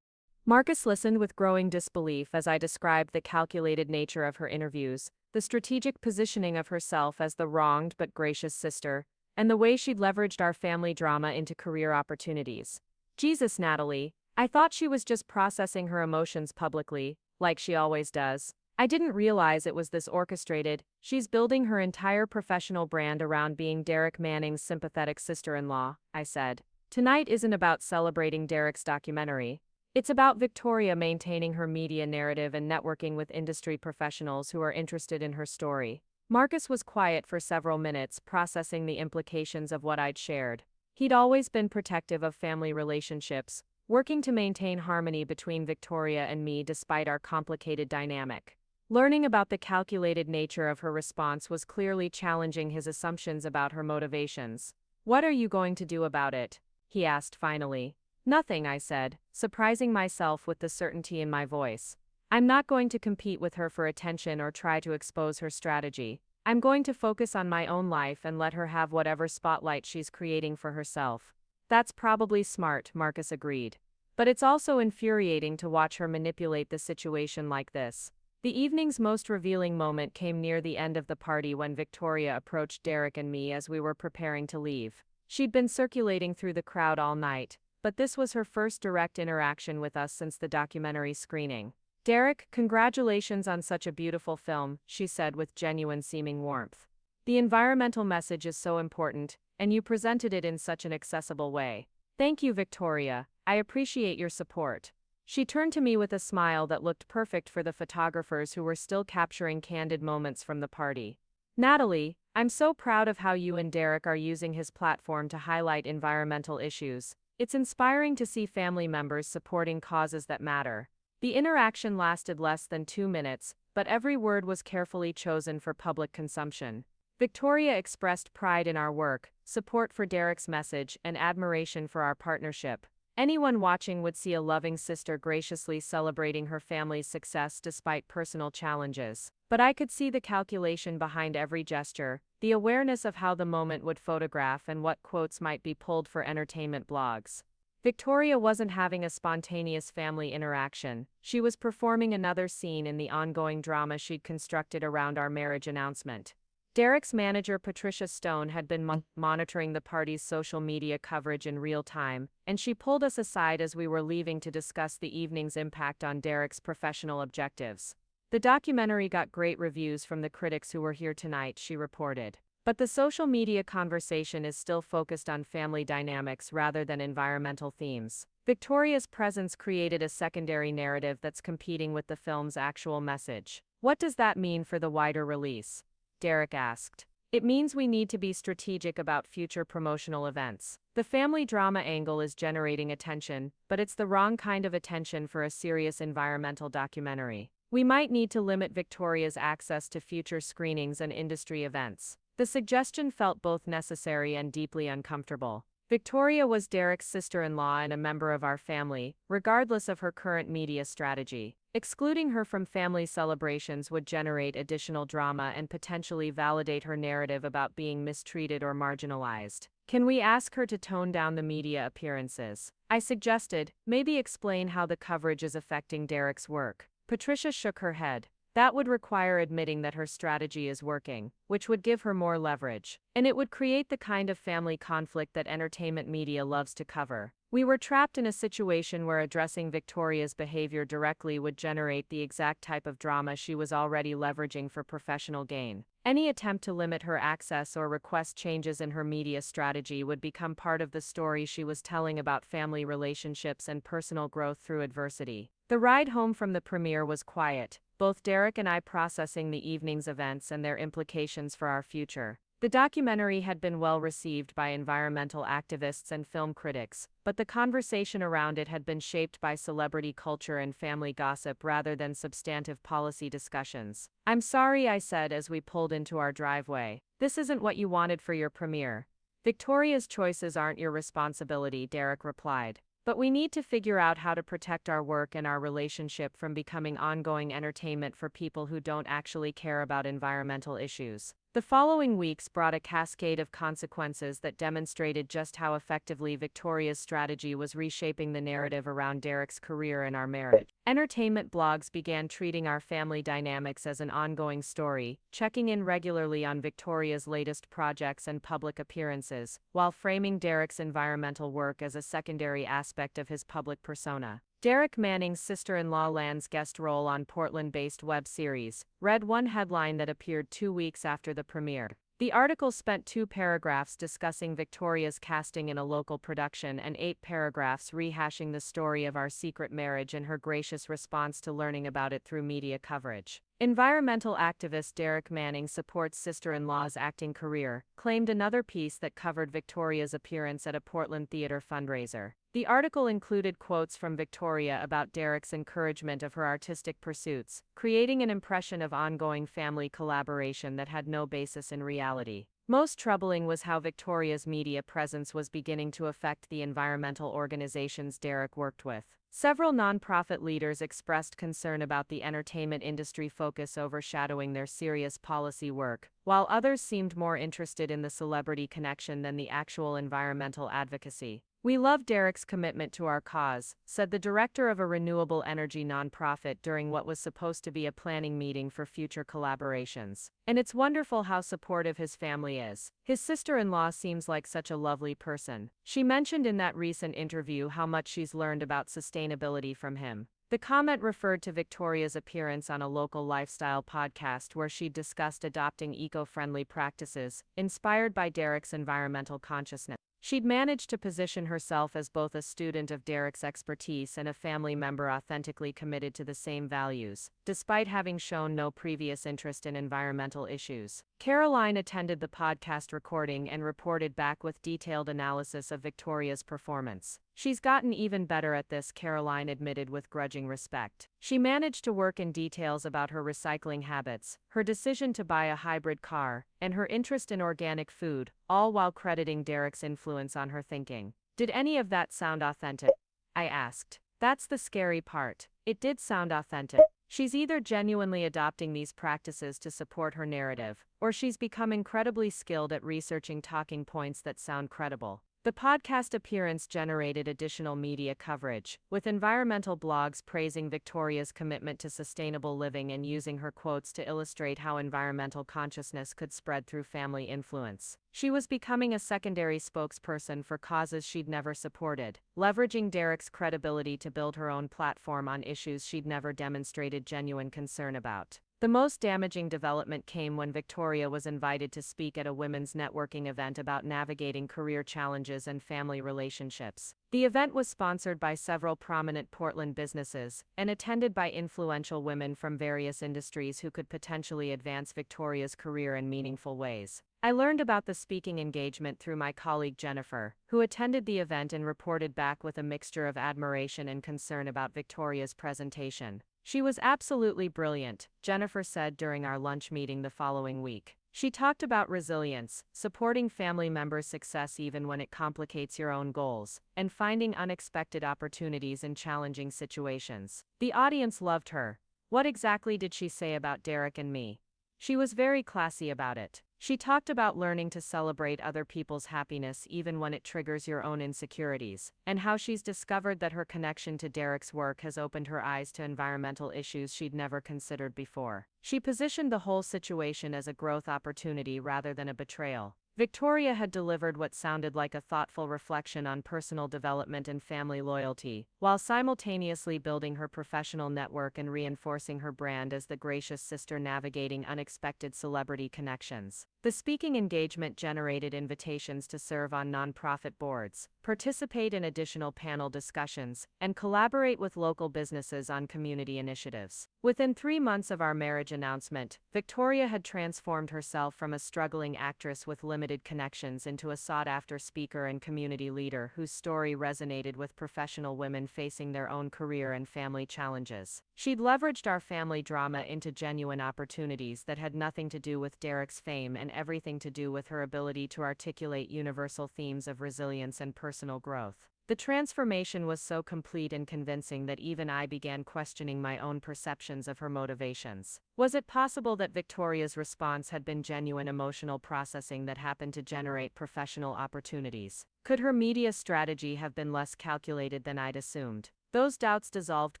Marcus listened with growing disbelief as I described the calculated nature of her interviews, the strategic positioning of herself as the wronged but gracious sister, and the way she'd leveraged our family drama into career opportunities. "Jesus, Natalie, I thought she was just processing her emotions publicly, like she always does. I didn't realize it was this orchestrated. She's building her entire professional brand around being Derek Manning's sympathetic sister-in-law," I said. "Tonight isn't about celebrating Derek's documentary. It's about Victoria maintaining her media narrative and networking with industry professionals who are interested in her story." Marcus was quiet for several minutes, processing the implications of what I'd shared. He'd always been protective of family relationships, working to maintain harmony between Victoria and me despite our complicated dynamic. Learning about the calculated nature of her response was clearly challenging his assumptions about her motivations. "What are you going to do about it?" he asked finally. "Nothing," I said, surprising myself with the certainty in my voice. "I'm not going to compete with her for attention or try to expose her strategy. I'm going to focus on my own life and let her have whatever spotlight she's creating for herself." "That's probably smart," Marcus agreed. "But it's also infuriating to watch her manipulate the situation like this." The evening's most revealing moment came near the end of the party when Victoria approached Derek and me as we were preparing to leave. She'd been circulating through the crowd all night, but this was her first direct interaction with us since the documentary screening. "Derek, congratulations on such a beautiful film," she said with genuine seeming warmth. "The environmental message is so important, and you presented it in such an accessible way. Thank you, Victoria. I appreciate your support." She turned to me with a smile that looked perfect for the photographers who were still capturing candid moments from the party. "Natalie, I'm so proud of how you and Derek are using his platform to highlight environmental issues. It's inspiring to see family members supporting causes that matter." The interaction lasted less than 2 minutes, but every word was carefully chosen for public consumption. Victoria expressed pride in our work, support for Derek's message, and admiration for our partnership. Anyone watching would see a loving sister graciously celebrating her family's success despite personal challenges. But I could see the calculation behind every gesture, the awareness of how the moment would photograph and what quotes might be pulled for entertainment blogs. Victoria wasn't having a spontaneous family interaction. She was performing another scene in the ongoing drama she'd constructed around our marriage announcement. Derek's manager Patricia Stone had been monitoring the party's social media coverage in real time, and she pulled us aside as we were leaving to discuss the evening's impact on Derek's professional objectives. The documentary got great reviews from the critics who were here tonight, she reported. But the social media conversation is still focused on family dynamics rather than environmental themes. Victoria's presence created a secondary narrative that's competing with the film's actual message. What does that mean for the wider release? Derek asked. It means we need to be strategic about future promotional events. The family drama angle is generating attention, but it's the wrong kind of attention for a serious environmental documentary. We might need to limit Victoria's access to future screenings and industry events. The suggestion felt both necessary and deeply uncomfortable. Victoria was Derek's sister-in-law and a member of our family, regardless of her current media strategy. Excluding her from family celebrations would generate additional drama and potentially validate her narrative about being mistreated or marginalized. Can we ask her to tone down the media appearances? I suggested, maybe explain how the coverage is affecting Derek's work. Patricia shook her head. That would require admitting that her strategy is working, which would give her more leverage. And it would create the kind of family conflict that entertainment media loves to cover. We were trapped in a situation where addressing Victoria's behavior directly would generate the exact type of drama she was already leveraging for professional gain. Any attempt to limit her access or request changes in her media strategy would become part of the story she was telling about family relationships and personal growth through adversity. The ride home from the premiere was quiet, both Derek and I processing the evening's events and their implications for our future. The documentary had been well received by environmental activists and film critics, but the conversation around it had been shaped by celebrity culture and family gossip rather than substantive policy discussions. I'm sorry, I said as we pulled into our driveway. This isn't what you wanted for your premiere. Victoria's choices aren't your responsibility, Derek replied. But we need to figure out how to protect our work and our relationship from becoming ongoing entertainment for people who don't actually care about environmental issues. The following weeks brought a cascade of consequences that demonstrated just how effectively Victoria's strategy was reshaping the narrative around Derek's career and our marriage. Entertainment blogs began treating our family dynamics as an ongoing story, checking in regularly on Victoria's latest projects and public appearances, while framing Derek's environmental work as a secondary aspect of his public persona. Derek Manning's sister-in-law lands guest role on Portland-based web series, read one headline that appeared 2 weeks after the premiere. The article spent 2 paragraphs discussing Victoria's casting in a local production and 8 paragraphs rehashing the story of our secret marriage and her gracious response to learning about it through media coverage. Environmental activist Derek Manning supports sister-in-law's acting career, claimed another piece that covered Victoria's appearance at a Portland theater fundraiser. The article included quotes from Victoria about Derek's encouragement of her artistic pursuits, creating an impression of ongoing family collaboration that had no basis in reality. Most troubling was how Victoria's media presence was beginning to affect the environmental organizations Derek worked with. Several nonprofit leaders expressed concern about the entertainment industry focus overshadowing their serious policy work, while others seemed more interested in the celebrity connection than the actual environmental advocacy. We love Derek's commitment to our cause, said the director of a renewable energy nonprofit during what was supposed to be a planning meeting for future collaborations. And it's wonderful how supportive his family is. His sister-in-law seems like such a lovely person. She mentioned in that recent interview how much she's learned about sustainability from him. The comment referred to Victoria's appearance on a local lifestyle podcast where she discussed adopting eco-friendly practices, inspired by Derek's environmental consciousness. She'd managed to position herself as both a student of Derek's expertise and a family member authentically committed to the same values, despite having shown no previous interest in environmental issues. Caroline attended the podcast recording and reported back with detailed analysis of Victoria's performance. She's gotten even better at this, Caroline admitted with grudging respect. She managed to work in details about her recycling habits, her decision to buy a hybrid car, and her interest in organic food, all while crediting Derek's influence on her thinking. Did any of that sound authentic? I asked. That's the scary part. It did sound authentic. She's either genuinely adopting these practices to support her narrative, or she's become incredibly skilled at researching talking points that sound credible. The podcast appearance generated additional media coverage, with environmental blogs praising Victoria's commitment to sustainable living and using her quotes to illustrate how environmental consciousness could spread through family influence. She was becoming a secondary spokesperson for causes she'd never supported, leveraging Derek's credibility to build her own platform on issues she'd never demonstrated genuine concern about. The most damaging development came when Victoria was invited to speak at a women's networking event about navigating career challenges and family relationships. The event was sponsored by several prominent Portland businesses and attended by influential women from various industries who could potentially advance Victoria's career in meaningful ways. I learned about the speaking engagement through my colleague Jennifer, who attended the event and reported back with a mixture of admiration and concern about Victoria's presentation. She was absolutely brilliant, Jennifer said during our lunch meeting the following week. She talked about resilience, supporting family members' success even when it complicates your own goals, and finding unexpected opportunities in challenging situations. The audience loved her. What exactly did she say about Derek and me? She was very classy about it. She talked about learning to celebrate other people's happiness even when it triggers your own insecurities, and how she's discovered that her connection to Derek's work has opened her eyes to environmental issues she'd never considered before. She positioned the whole situation as a growth opportunity rather than a betrayal. Victoria had delivered what sounded like a thoughtful reflection on personal development and family loyalty, while simultaneously building her professional network and reinforcing her brand as the gracious sister navigating unexpected celebrity connections. The speaking engagement generated invitations to serve on nonprofit boards, participate in additional panel discussions, and collaborate with local businesses on community initiatives. Within 3 months of our marriage announcement, Victoria had transformed herself from a struggling actress with limited connections into a sought-after speaker and community leader whose story resonated with professional women facing their own career and family challenges. She'd leveraged our family drama into genuine opportunities that had nothing to do with Derek's fame and everything to do with her ability to articulate universal themes of resilience and personal growth. The transformation was so complete and convincing that even I began questioning my own perceptions of her motivations. Was it possible that Victoria's response had been genuine emotional processing that happened to generate professional opportunities? Could her media strategy have been less calculated than I'd assumed? Those doubts dissolved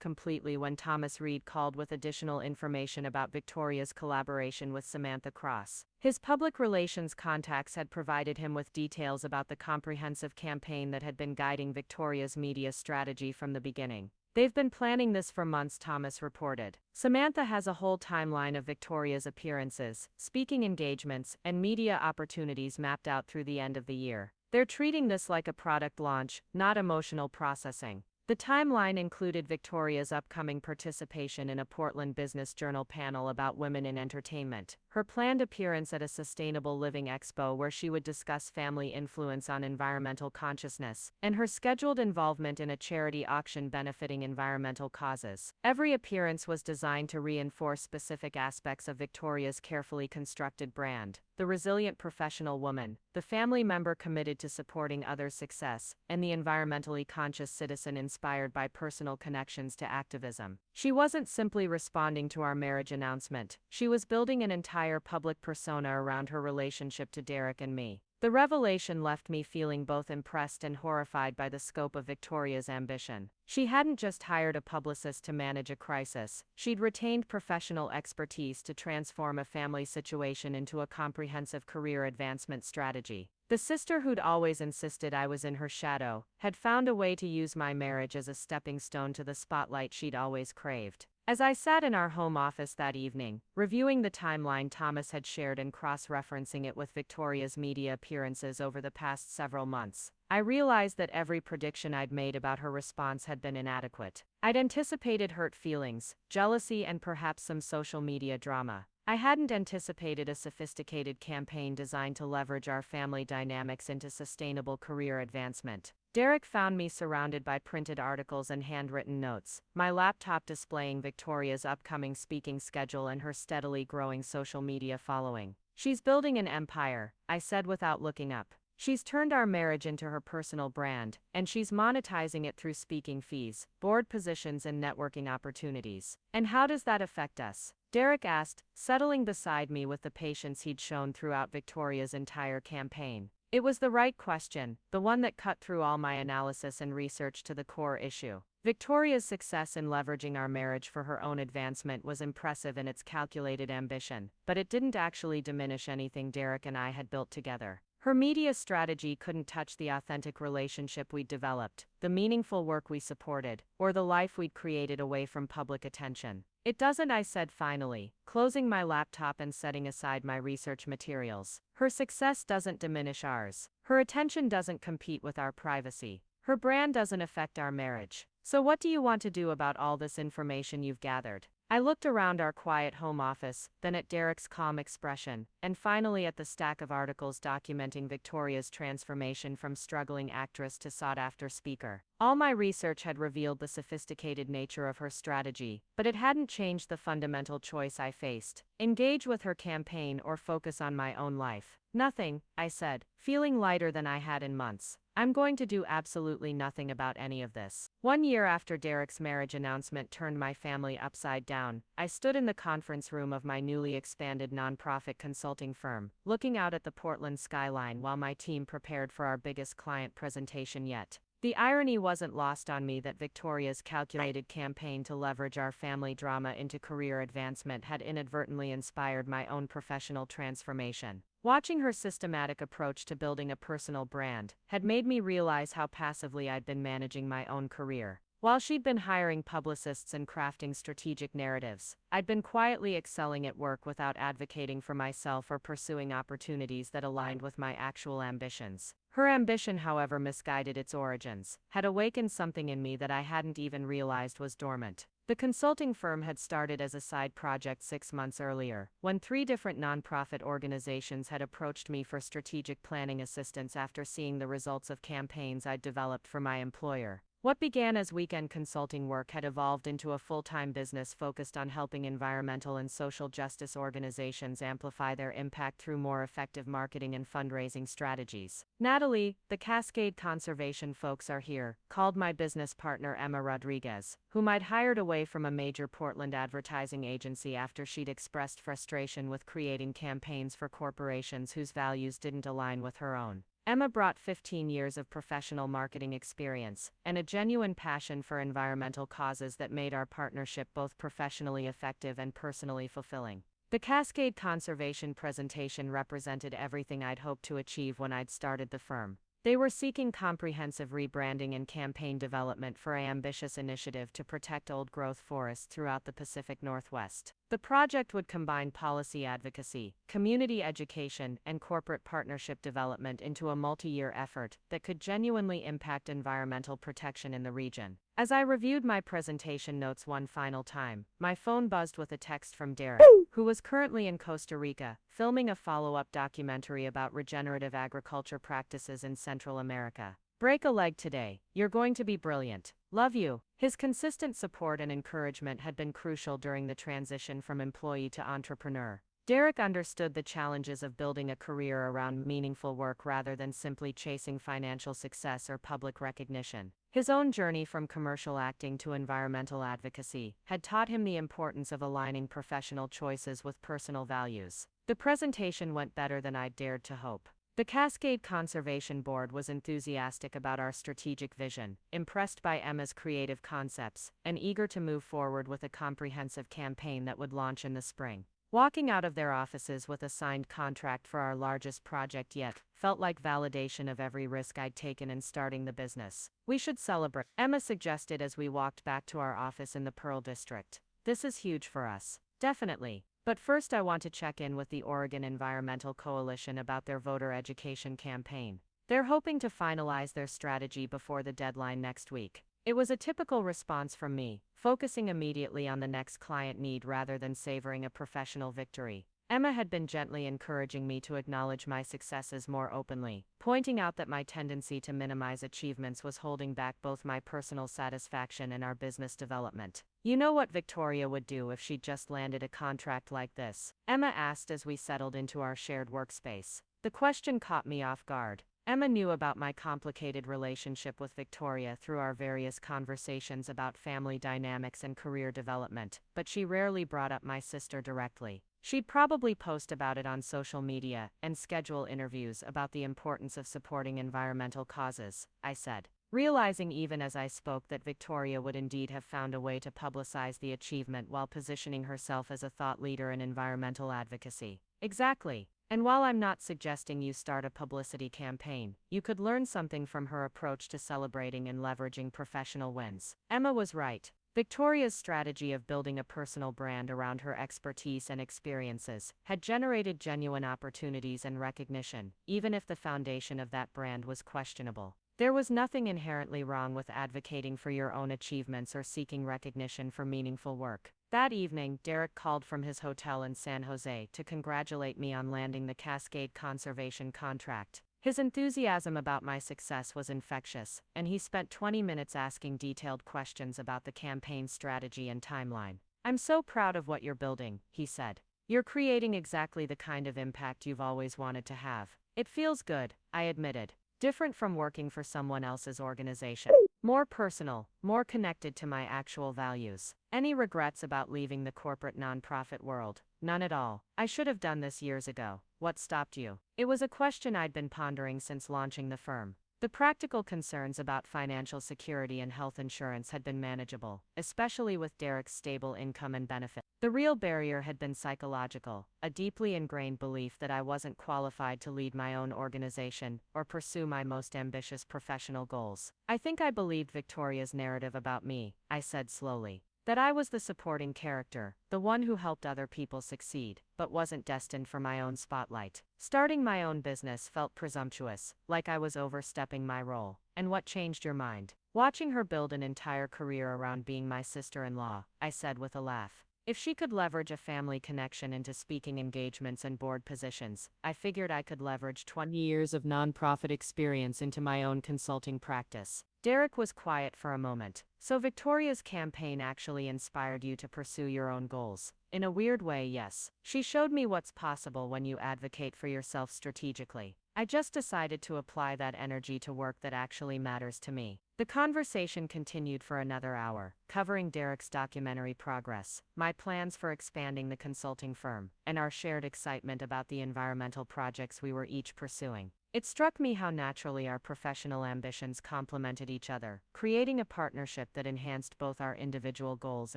completely when Thomas Reed called with additional information about Victoria's collaboration with Samantha Cross. His public relations contacts had provided him with details about the comprehensive campaign that had been guiding Victoria's media strategy from the beginning. They've been planning this for months, Thomas reported. Samantha has a whole timeline of Victoria's appearances, speaking engagements, and media opportunities mapped out through the end of the year. They're treating this like a product launch, not emotional processing. The timeline included Victoria's upcoming participation in a Portland Business Journal panel about women in entertainment, her planned appearance at a sustainable living expo where she would discuss family influence on environmental consciousness, and her scheduled involvement in a charity auction benefiting environmental causes. Every appearance was designed to reinforce specific aspects of Victoria's carefully constructed brand: the resilient professional woman, the family member committed to supporting others' success, and the environmentally conscious citizen inspired by personal connections to activism. She wasn't simply responding to our marriage announcement, she was building an entire public persona around her relationship to Derek and me. The revelation left me feeling both impressed and horrified by the scope of Victoria's ambition. She hadn't just hired a publicist to manage a crisis, she'd retained professional expertise to transform a family situation into a comprehensive career advancement strategy. The sister who'd always insisted I was in her shadow had found a way to use my marriage as a stepping stone to the spotlight she'd always craved. As I sat in our home office that evening, reviewing the timeline Thomas had shared and cross-referencing it with Victoria's media appearances over the past several months, I realized that every prediction I'd made about her response had been inadequate. I'd anticipated hurt feelings, jealousy, and perhaps some social media drama. I hadn't anticipated a sophisticated campaign designed to leverage our family dynamics into sustainable career advancement. Derek found me surrounded by printed articles and handwritten notes, my laptop displaying Victoria's upcoming speaking schedule and her steadily growing social media following. "She's building an empire," I said without looking up. "She's turned our marriage into her personal brand, and she's monetizing it through speaking fees, board positions, and networking opportunities." "And how does that affect us?" Derek asked, settling beside me with the patience he'd shown throughout Victoria's entire campaign. It was the right question, the one that cut through all my analysis and research to the core issue. Victoria's success in leveraging our marriage for her own advancement was impressive in its calculated ambition, but it didn't actually diminish anything Derek and I had built together. Her media strategy couldn't touch the authentic relationship we'd developed, the meaningful work we supported, or the life we'd created away from public attention. "It doesn't," I said finally, closing my laptop and setting aside my research materials. "Her success doesn't diminish ours. Her attention doesn't compete with our privacy. Her brand doesn't affect our marriage. So what do you want to do about all this information you've gathered?" I looked around our quiet home office, then at Derek's calm expression, and finally at the stack of articles documenting Victoria's transformation from struggling actress to sought-after speaker. All my research had revealed the sophisticated nature of her strategy, but it hadn't changed the fundamental choice I faced: engage with her campaign or focus on my own life. "Nothing," I said, feeling lighter than I had in months. "I'm going to do absolutely nothing about any of this." 1 year after Derek's marriage announcement turned my family upside down, I stood in the conference room of my newly expanded nonprofit consulting firm, looking out at the Portland skyline while my team prepared for our biggest client presentation yet. The irony wasn't lost on me that Victoria's calculated campaign to leverage our family drama into career advancement had inadvertently inspired my own professional transformation. Watching her systematic approach to building a personal brand had made me realize how passively I'd been managing my own career. While she'd been hiring publicists and crafting strategic narratives, I'd been quietly excelling at work without advocating for myself or pursuing opportunities that aligned with my actual ambitions. Her ambition, however misguided its origins, had awakened something in me that I hadn't even realized was dormant. The consulting firm had started as a side project 6 months earlier, when 3 different nonprofit organizations had approached me for strategic planning assistance after seeing the results of campaigns I'd developed for my employer. What began as weekend consulting work had evolved into a full-time business focused on helping environmental and social justice organizations amplify their impact through more effective marketing and fundraising strategies. "Natalie, the Cascade Conservation folks are here," called my business partner Emma Rodriguez, whom I'd hired away from a major Portland advertising agency after she'd expressed frustration with creating campaigns for corporations whose values didn't align with her own. Emma brought 15 years of professional marketing experience and a genuine passion for environmental causes that made our partnership both professionally effective and personally fulfilling. The Cascade Conservation presentation represented everything I'd hoped to achieve when I'd started the firm. They were seeking comprehensive rebranding and campaign development for an ambitious initiative to protect old-growth forests throughout the Pacific Northwest. The project would combine policy advocacy, community education, and corporate partnership development into a multi-year effort that could genuinely impact environmental protection in the region. As I reviewed my presentation notes one final time, my phone buzzed with a text from Derek, who was currently in Costa Rica, filming a follow-up documentary about regenerative agriculture practices in Central America. "Break a leg today. You're going to be brilliant. Love you." His consistent support and encouragement had been crucial during the transition from employee to entrepreneur. Derek understood the challenges of building a career around meaningful work rather than simply chasing financial success or public recognition. His own journey from commercial acting to environmental advocacy had taught him the importance of aligning professional choices with personal values. The presentation went better than I'd dared to hope. The Cascade Conservation Board was enthusiastic about our strategic vision, impressed by Emma's creative concepts, and eager to move forward with a comprehensive campaign that would launch in the spring. Walking out of their offices with a signed contract for our largest project yet felt like validation of every risk I'd taken in starting the business. "We should celebrate," Emma suggested as we walked back to our office in the Pearl District. "This is huge for us." "Definitely. But first I want to check in with the Oregon Environmental Coalition about their voter education campaign. They're hoping to finalize their strategy before the deadline next week." It was a typical response from me, focusing immediately on the next client need rather than savoring a professional victory. Emma had been gently encouraging me to acknowledge my successes more openly, pointing out that my tendency to minimize achievements was holding back both my personal satisfaction and our business development. You know what Victoria would do if she'd just landed a contract like this? Emma asked as we settled into our shared workspace. The question caught me off guard. Emma knew about my complicated relationship with Victoria through our various conversations about family dynamics and career development, but she rarely brought up my sister directly. She'd probably post about it on social media and schedule interviews about the importance of supporting environmental causes, I said, realizing even as I spoke that Victoria would indeed have found a way to publicize the achievement while positioning herself as a thought leader in environmental advocacy. Exactly. And while I'm not suggesting you start a publicity campaign, you could learn something from her approach to celebrating and leveraging professional wins. Emma was right. Victoria's strategy of building a personal brand around her expertise and experiences had generated genuine opportunities and recognition, even if the foundation of that brand was questionable. There was nothing inherently wrong with advocating for your own achievements or seeking recognition for meaningful work. That evening, Derek called from his hotel in San Jose to congratulate me on landing the Cascade Conservation contract. His enthusiasm about my success was infectious, and he spent 20 minutes asking detailed questions about the campaign strategy and timeline. "I'm so proud of what you're building," he said. "You're creating exactly the kind of impact you've always wanted to have." "It feels good," I admitted. "Different from working for someone else's organization. More personal, more connected to my actual values." "Any regrets about leaving the corporate nonprofit world?" "None at all. I should have done this years ago." "What stopped you?" It was a question I'd been pondering since launching the firm. The practical concerns about financial security and health insurance had been manageable, especially with Derek's stable income and benefit. The real barrier had been psychological, a deeply ingrained belief that I wasn't qualified to lead my own organization or pursue my most ambitious professional goals. "I think I believed Victoria's narrative about me," I said slowly. "That I was the supporting character, the one who helped other people succeed, but wasn't destined for my own spotlight. Starting my own business felt presumptuous, like I was overstepping my role." "And what changed your mind?" "Watching her build an entire career around being my sister-in-law," I said with a laugh. If she could leverage a family connection into speaking engagements and board positions, I figured I could leverage 20 years of nonprofit experience into my own consulting practice. Derek was quiet for a moment. "So Victoria's campaign actually inspired you to pursue your own goals?" "In a weird way, yes. She showed me what's possible when you advocate for yourself strategically. I just decided to apply that energy to work that actually matters to me." The conversation continued for another hour, covering Derek's documentary progress, my plans for expanding the consulting firm, and our shared excitement about the environmental projects we were each pursuing. It struck me how naturally our professional ambitions complemented each other, creating a partnership that enhanced both our individual goals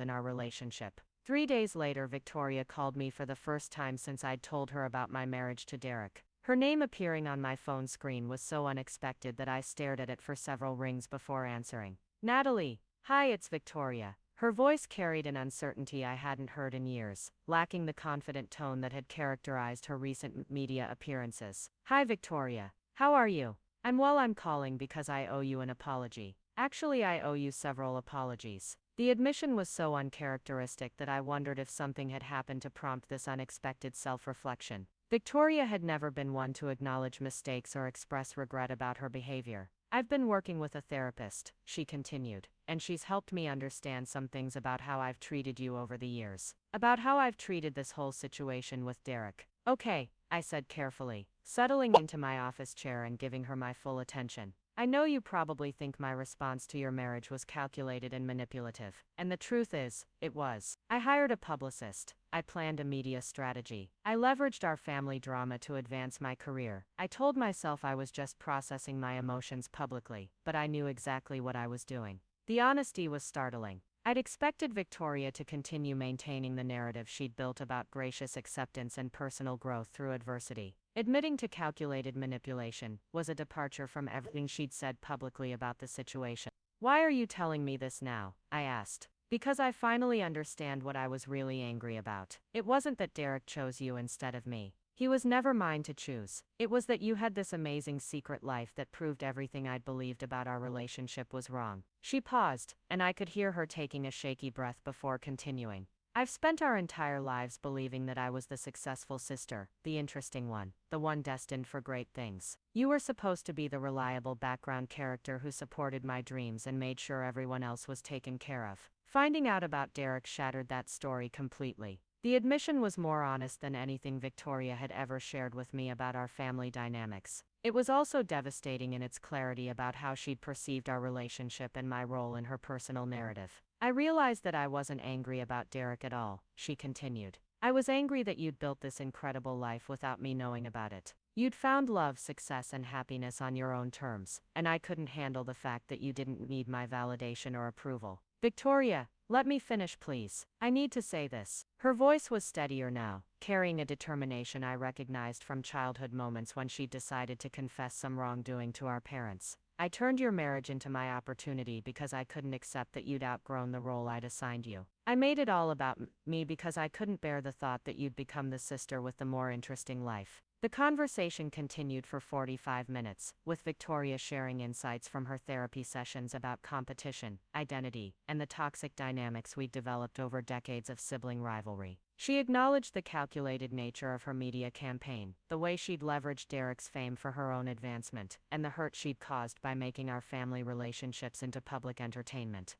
and our relationship. 3 days later, Victoria called me for the first time since I'd told her about my marriage to Derek. Her name appearing on my phone screen was so unexpected that I stared at it for several rings before answering. "Natalie." "Hi, it's Victoria." Her voice carried an uncertainty I hadn't heard in years, lacking the confident tone that had characterized her recent media appearances. "Hi, Victoria. How are you?" "I'm well. I'm calling because I owe you an apology." "Actually, I owe you several apologies." The admission was so uncharacteristic that I wondered if something had happened to prompt this unexpected self-reflection. Victoria had never been one to acknowledge mistakes or express regret about her behavior. "I've been working with a therapist," she continued, "and she's helped me understand some things about how I've treated you over the years. About how I've treated this whole situation with Derek." "Okay," I said carefully, settling into my office chair and giving her my full attention. "I know you probably think my response to your marriage was calculated and manipulative, and the truth is, it was. I hired a publicist. I planned a media strategy. I leveraged our family drama to advance my career. I told myself I was just processing my emotions publicly, but I knew exactly what I was doing." The honesty was startling. I'd expected Victoria to continue maintaining the narrative she'd built about gracious acceptance and personal growth through adversity. Admitting to calculated manipulation was a departure from everything she'd said publicly about the situation. "Why are you telling me this now?" I asked. "Because I finally understand what I was really angry about. It wasn't that Derek chose you instead of me. He was never mine to choose. It was that you had this amazing secret life that proved everything I'd believed about our relationship was wrong." She paused, and I could hear her taking a shaky breath before continuing. I've spent our entire lives believing that I was the successful sister, the interesting one, the one destined for great things. You were supposed to be the reliable background character who supported my dreams and made sure everyone else was taken care of. Finding out about Derek shattered that story completely. The admission was more honest than anything Victoria had ever shared with me about our family dynamics. It was also devastating in its clarity about how she'd perceived our relationship and my role in her personal narrative. I realized that I wasn't angry about Derek at all, she continued. I was angry that you'd built this incredible life without me knowing about it. You'd found love, success, and happiness on your own terms, and I couldn't handle the fact that you didn't need my validation or approval. Victoria, let me finish, please. I need to say this. Her voice was steadier now, carrying a determination I recognized from childhood moments when she decided to confess some wrongdoing to our parents. I turned your marriage into my opportunity because I couldn't accept that you'd outgrown the role I'd assigned you. I made it all about me because I couldn't bear the thought that you'd become the sister with the more interesting life. The conversation continued for 45 minutes, with Victoria sharing insights from her therapy sessions about competition, identity, and the toxic dynamics we'd developed over decades of sibling rivalry. She acknowledged the calculated nature of her media campaign, the way she'd leveraged Derek's fame for her own advancement, and the hurt she'd caused by making our family relationships into public entertainment.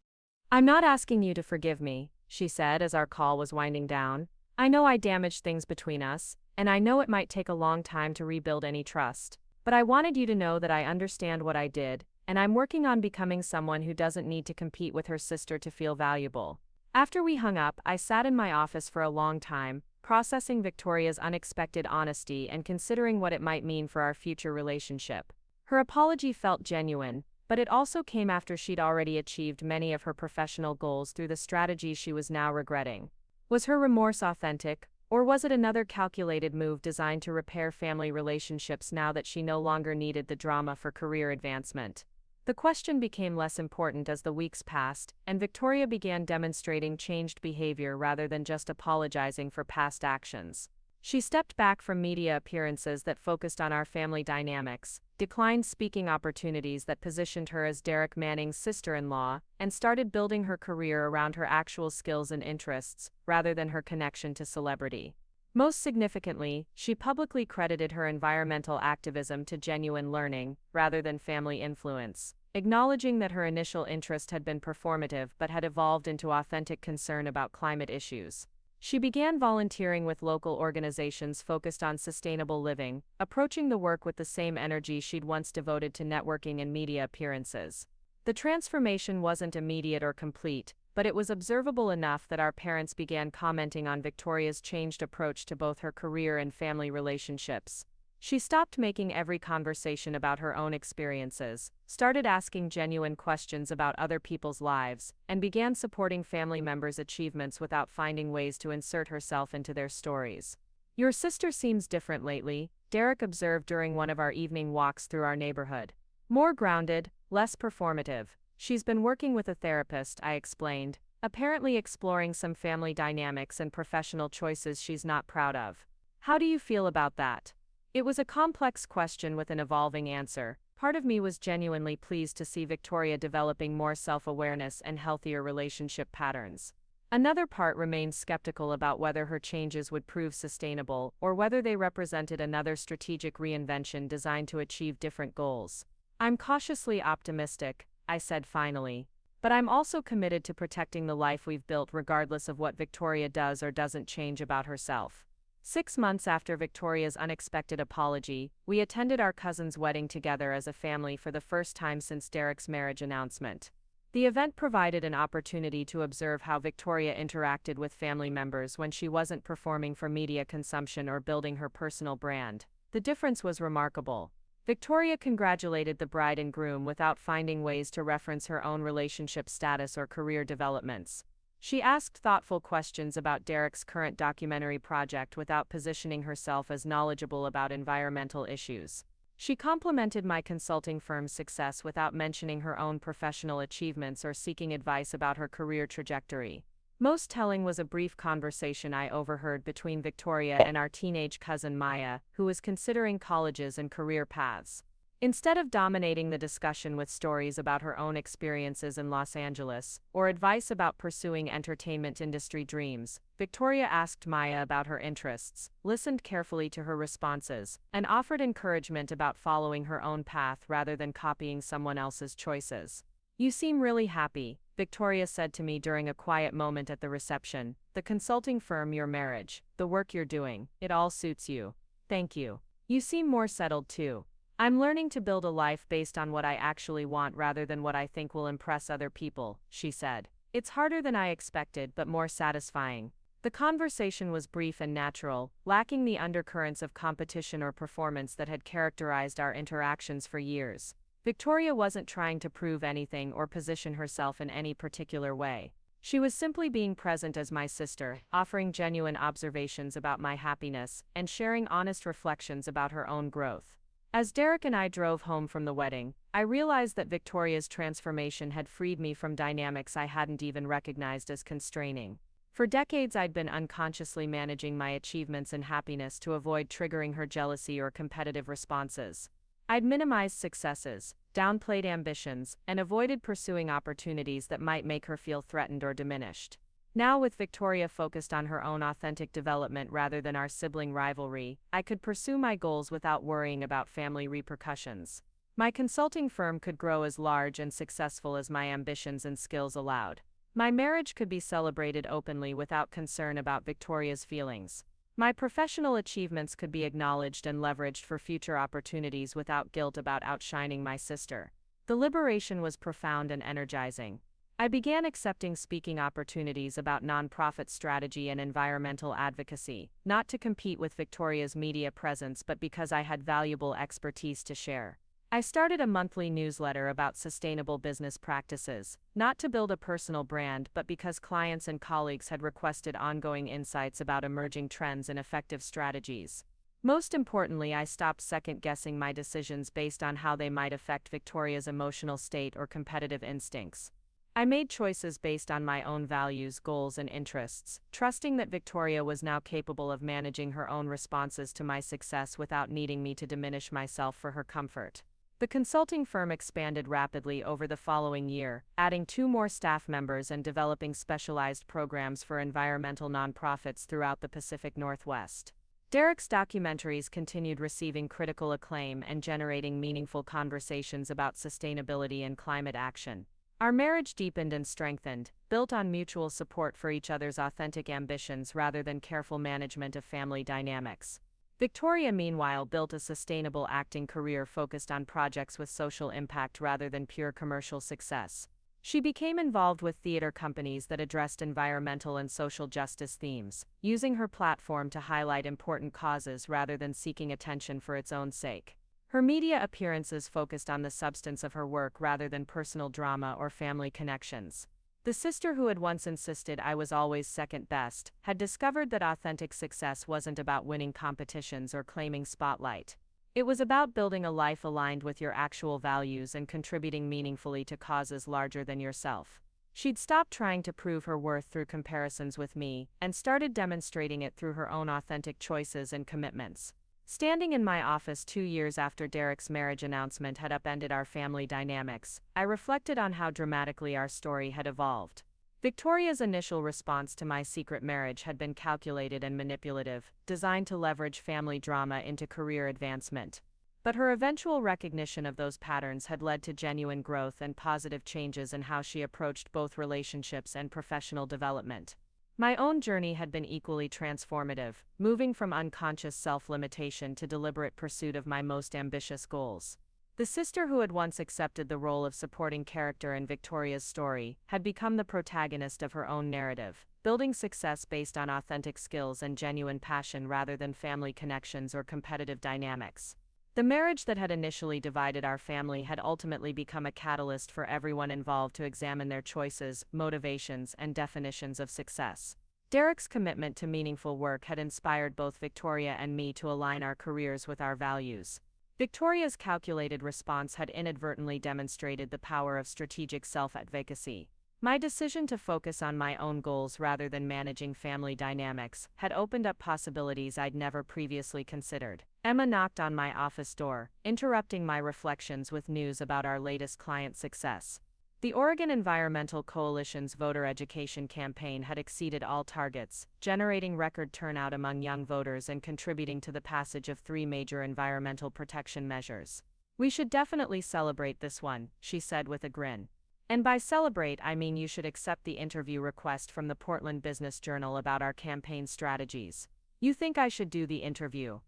I'm not asking you to forgive me, she said as our call was winding down. I know I damaged things between us, and I know it might take a long time to rebuild any trust. But I wanted you to know that I understand what I did, and I'm working on becoming someone who doesn't need to compete with her sister to feel valuable. After we hung up, I sat in my office for a long time, processing Victoria's unexpected honesty and considering what it might mean for our future relationship. Her apology felt genuine, but it also came after she'd already achieved many of her professional goals through the strategies she was now regretting. Was her remorse authentic, or was it another calculated move designed to repair family relationships now that she no longer needed the drama for career advancement? The question became less important as the weeks passed, and Victoria began demonstrating changed behavior rather than just apologizing for past actions. She stepped back from media appearances that focused on our family dynamics, declined speaking opportunities that positioned her as Derek Manning's sister-in-law, and started building her career around her actual skills and interests, rather than her connection to celebrity. Most significantly, she publicly credited her environmental activism to genuine learning, rather than family influence, acknowledging that her initial interest had been performative but had evolved into authentic concern about climate issues. She began volunteering with local organizations focused on sustainable living, approaching the work with the same energy she'd once devoted to networking and media appearances. The transformation wasn't immediate or complete, but it was observable enough that our parents began commenting on Victoria's changed approach to both her career and family relationships. She stopped making every conversation about her own experiences, started asking genuine questions about other people's lives, and began supporting family members' achievements without finding ways to insert herself into their stories. "Your sister seems different lately," Derek observed during one of our evening walks through our neighborhood. "More grounded, less performative. She's been working with a therapist," I explained, apparently exploring some family dynamics and professional choices she's not proud of. "How do you feel about that?" It was a complex question with an evolving answer. Part of me was genuinely pleased to see Victoria developing more self-awareness and healthier relationship patterns. Another part remained skeptical about whether her changes would prove sustainable or whether they represented another strategic reinvention designed to achieve different goals. "I'm cautiously optimistic," I said finally. "But I'm also committed to protecting the life we've built regardless of what Victoria does or doesn't change about herself." 6 months after Victoria's unexpected apology, we attended our cousin's wedding together as a family for the first time since Derek's marriage announcement. The event provided an opportunity to observe how Victoria interacted with family members when she wasn't performing for media consumption or building her personal brand. The difference was remarkable. Victoria congratulated the bride and groom without finding ways to reference her own relationship status or career developments. She asked thoughtful questions about Derek's current documentary project without positioning herself as knowledgeable about environmental issues. She complimented my consulting firm's success without mentioning her own professional achievements or seeking advice about her career trajectory. Most telling was a brief conversation I overheard between Victoria and our teenage cousin Maya, who was considering colleges and career paths. Instead of dominating the discussion with stories about her own experiences in Los Angeles, or advice about pursuing entertainment industry dreams, Victoria asked Maya about her interests, listened carefully to her responses, and offered encouragement about following her own path rather than copying someone else's choices. "You seem really happy," Victoria said to me during a quiet moment at the reception. "The consulting firm, your marriage, the work you're doing, it all suits you." "Thank you. You seem more settled too. I'm learning to build a life based on what I actually want rather than what I think will impress other people," she said. "It's harder than I expected, but more satisfying." The conversation was brief and natural, lacking the undercurrents of competition or performance that had characterized our interactions for years. Victoria wasn't trying to prove anything or position herself in any particular way. She was simply being present as my sister, offering genuine observations about my happiness, and sharing honest reflections about her own growth. As Derek and I drove home from the wedding, I realized that Victoria's transformation had freed me from dynamics I hadn't even recognized as constraining. For decades, I'd been unconsciously managing my achievements and happiness to avoid triggering her jealousy or competitive responses. I'd minimized successes, downplayed ambitions, and avoided pursuing opportunities that might make her feel threatened or diminished. Now, with Victoria focused on her own authentic development rather than our sibling rivalry, I could pursue my goals without worrying about family repercussions. My consulting firm could grow as large and successful as my ambitions and skills allowed. My marriage could be celebrated openly without concern about Victoria's feelings. My professional achievements could be acknowledged and leveraged for future opportunities without guilt about outshining my sister. The liberation was profound and energizing. I began accepting speaking opportunities about nonprofit strategy and environmental advocacy, not to compete with Victoria's media presence but because I had valuable expertise to share. I started a monthly newsletter about sustainable business practices, not to build a personal brand but because clients and colleagues had requested ongoing insights about emerging trends and effective strategies. Most importantly, I stopped second-guessing my decisions based on how they might affect Victoria's emotional state or competitive instincts. I made choices based on my own values, goals, and interests, trusting that Victoria was now capable of managing her own responses to my success without needing me to diminish myself for her comfort. The consulting firm expanded rapidly over the following year, adding 2 more staff members and developing specialized programs for environmental nonprofits throughout the Pacific Northwest. Derek's documentaries continued receiving critical acclaim and generating meaningful conversations about sustainability and climate action. Our marriage deepened and strengthened, built on mutual support for each other's authentic ambitions rather than careful management of family dynamics. Victoria, meanwhile, built a sustainable acting career focused on projects with social impact rather than pure commercial success. She became involved with theater companies that addressed environmental and social justice themes, using her platform to highlight important causes rather than seeking attention for its own sake. Her media appearances focused on the substance of her work rather than personal drama or family connections. The sister who had once insisted I was always second best had discovered that authentic success wasn't about winning competitions or claiming spotlight. It was about building a life aligned with your actual values and contributing meaningfully to causes larger than yourself. She'd stopped trying to prove her worth through comparisons with me and started demonstrating it through her own authentic choices and commitments. Standing in my office 2 years after Derek's marriage announcement had upended our family dynamics, I reflected on how dramatically our story had evolved. Victoria's initial response to my secret marriage had been calculated and manipulative, designed to leverage family drama into career advancement. But her eventual recognition of those patterns had led to genuine growth and positive changes in how she approached both relationships and professional development. My own journey had been equally transformative, moving from unconscious self-limitation to deliberate pursuit of my most ambitious goals. The sister who had once accepted the role of supporting character in Victoria's story had become the protagonist of her own narrative, building success based on authentic skills and genuine passion rather than family connections or competitive dynamics. The marriage that had initially divided our family had ultimately become a catalyst for everyone involved to examine their choices, motivations, and definitions of success. Derek's commitment to meaningful work had inspired both Victoria and me to align our careers with our values. Victoria's calculated response had inadvertently demonstrated the power of strategic self-advocacy. My decision to focus on my own goals rather than managing family dynamics had opened up possibilities I'd never previously considered. Emma knocked on my office door, interrupting my reflections with news about our latest client success. The Oregon Environmental Coalition's voter education campaign had exceeded all targets, generating record turnout among young voters and contributing to the passage of 3 major environmental protection measures. "We should definitely celebrate this one," she said with a grin. "And by celebrate, I mean you should accept the interview request from the Portland Business Journal about our campaign strategies." "You think I should do the interview?"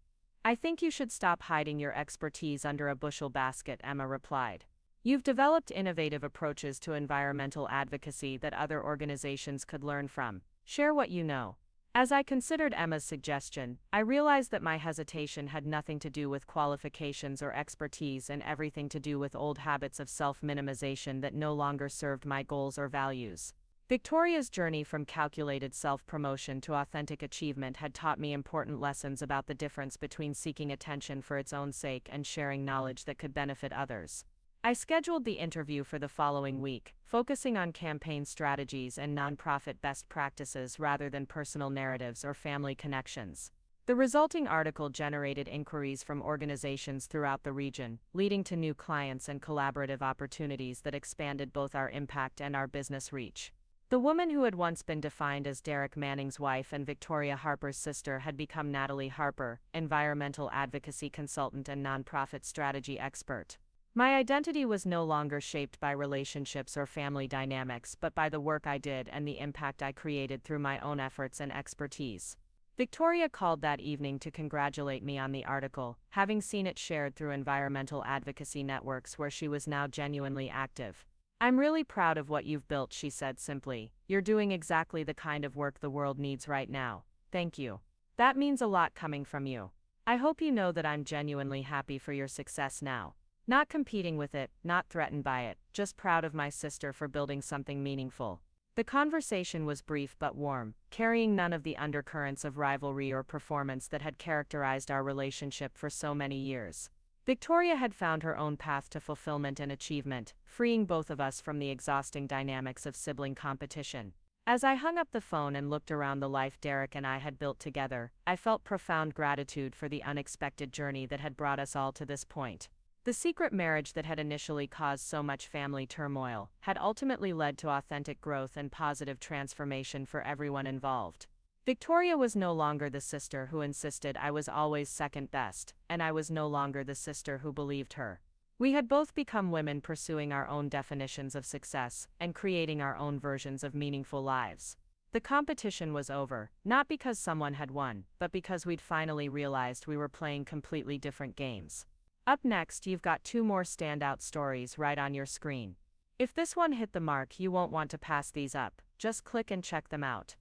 "I think you should stop hiding your expertise under a bushel basket," Emma replied. "You've developed innovative approaches to environmental advocacy that other organizations could learn from. Share what you know." As I considered Emma's suggestion, I realized that my hesitation had nothing to do with qualifications or expertise and everything to do with old habits of self-minimization that no longer served my goals or values. Victoria's journey from calculated self-promotion to authentic achievement had taught me important lessons about the difference between seeking attention for its own sake and sharing knowledge that could benefit others. I scheduled the interview for the following week, focusing on campaign strategies and nonprofit best practices rather than personal narratives or family connections. The resulting article generated inquiries from organizations throughout the region, leading to new clients and collaborative opportunities that expanded both our impact and our business reach. The woman who had once been defined as Derek Manning's wife and Victoria Harper's sister had become Natalie Harper, environmental advocacy consultant and nonprofit strategy expert. My identity was no longer shaped by relationships or family dynamics, but by the work I did and the impact I created through my own efforts and expertise. Victoria called that evening to congratulate me on the article, having seen it shared through environmental advocacy networks where she was now genuinely active. "I'm really proud of what you've built," she said simply. "You're doing exactly the kind of work the world needs right now. Thank you. That means a lot coming from you. I hope you know that I'm genuinely happy for your success now. Not competing with it, not threatened by it, just proud of my sister for building something meaningful." The conversation was brief but warm, carrying none of the undercurrents of rivalry or performance that had characterized our relationship for so many years. Victoria had found her own path to fulfillment and achievement, freeing both of us from the exhausting dynamics of sibling competition. As I hung up the phone and looked around the life Derek and I had built together, I felt profound gratitude for the unexpected journey that had brought us all to this point. The secret marriage that had initially caused so much family turmoil had ultimately led to authentic growth and positive transformation for everyone involved. Victoria was no longer the sister who insisted I was always second best, and I was no longer the sister who believed her. We had both become women pursuing our own definitions of success and creating our own versions of meaningful lives. The competition was over, not because someone had won, but because we'd finally realized we were playing completely different games. Up next, you've got 2 more standout stories right on your screen. If this one hit the mark, you won't want to pass these up. Just click and check them out.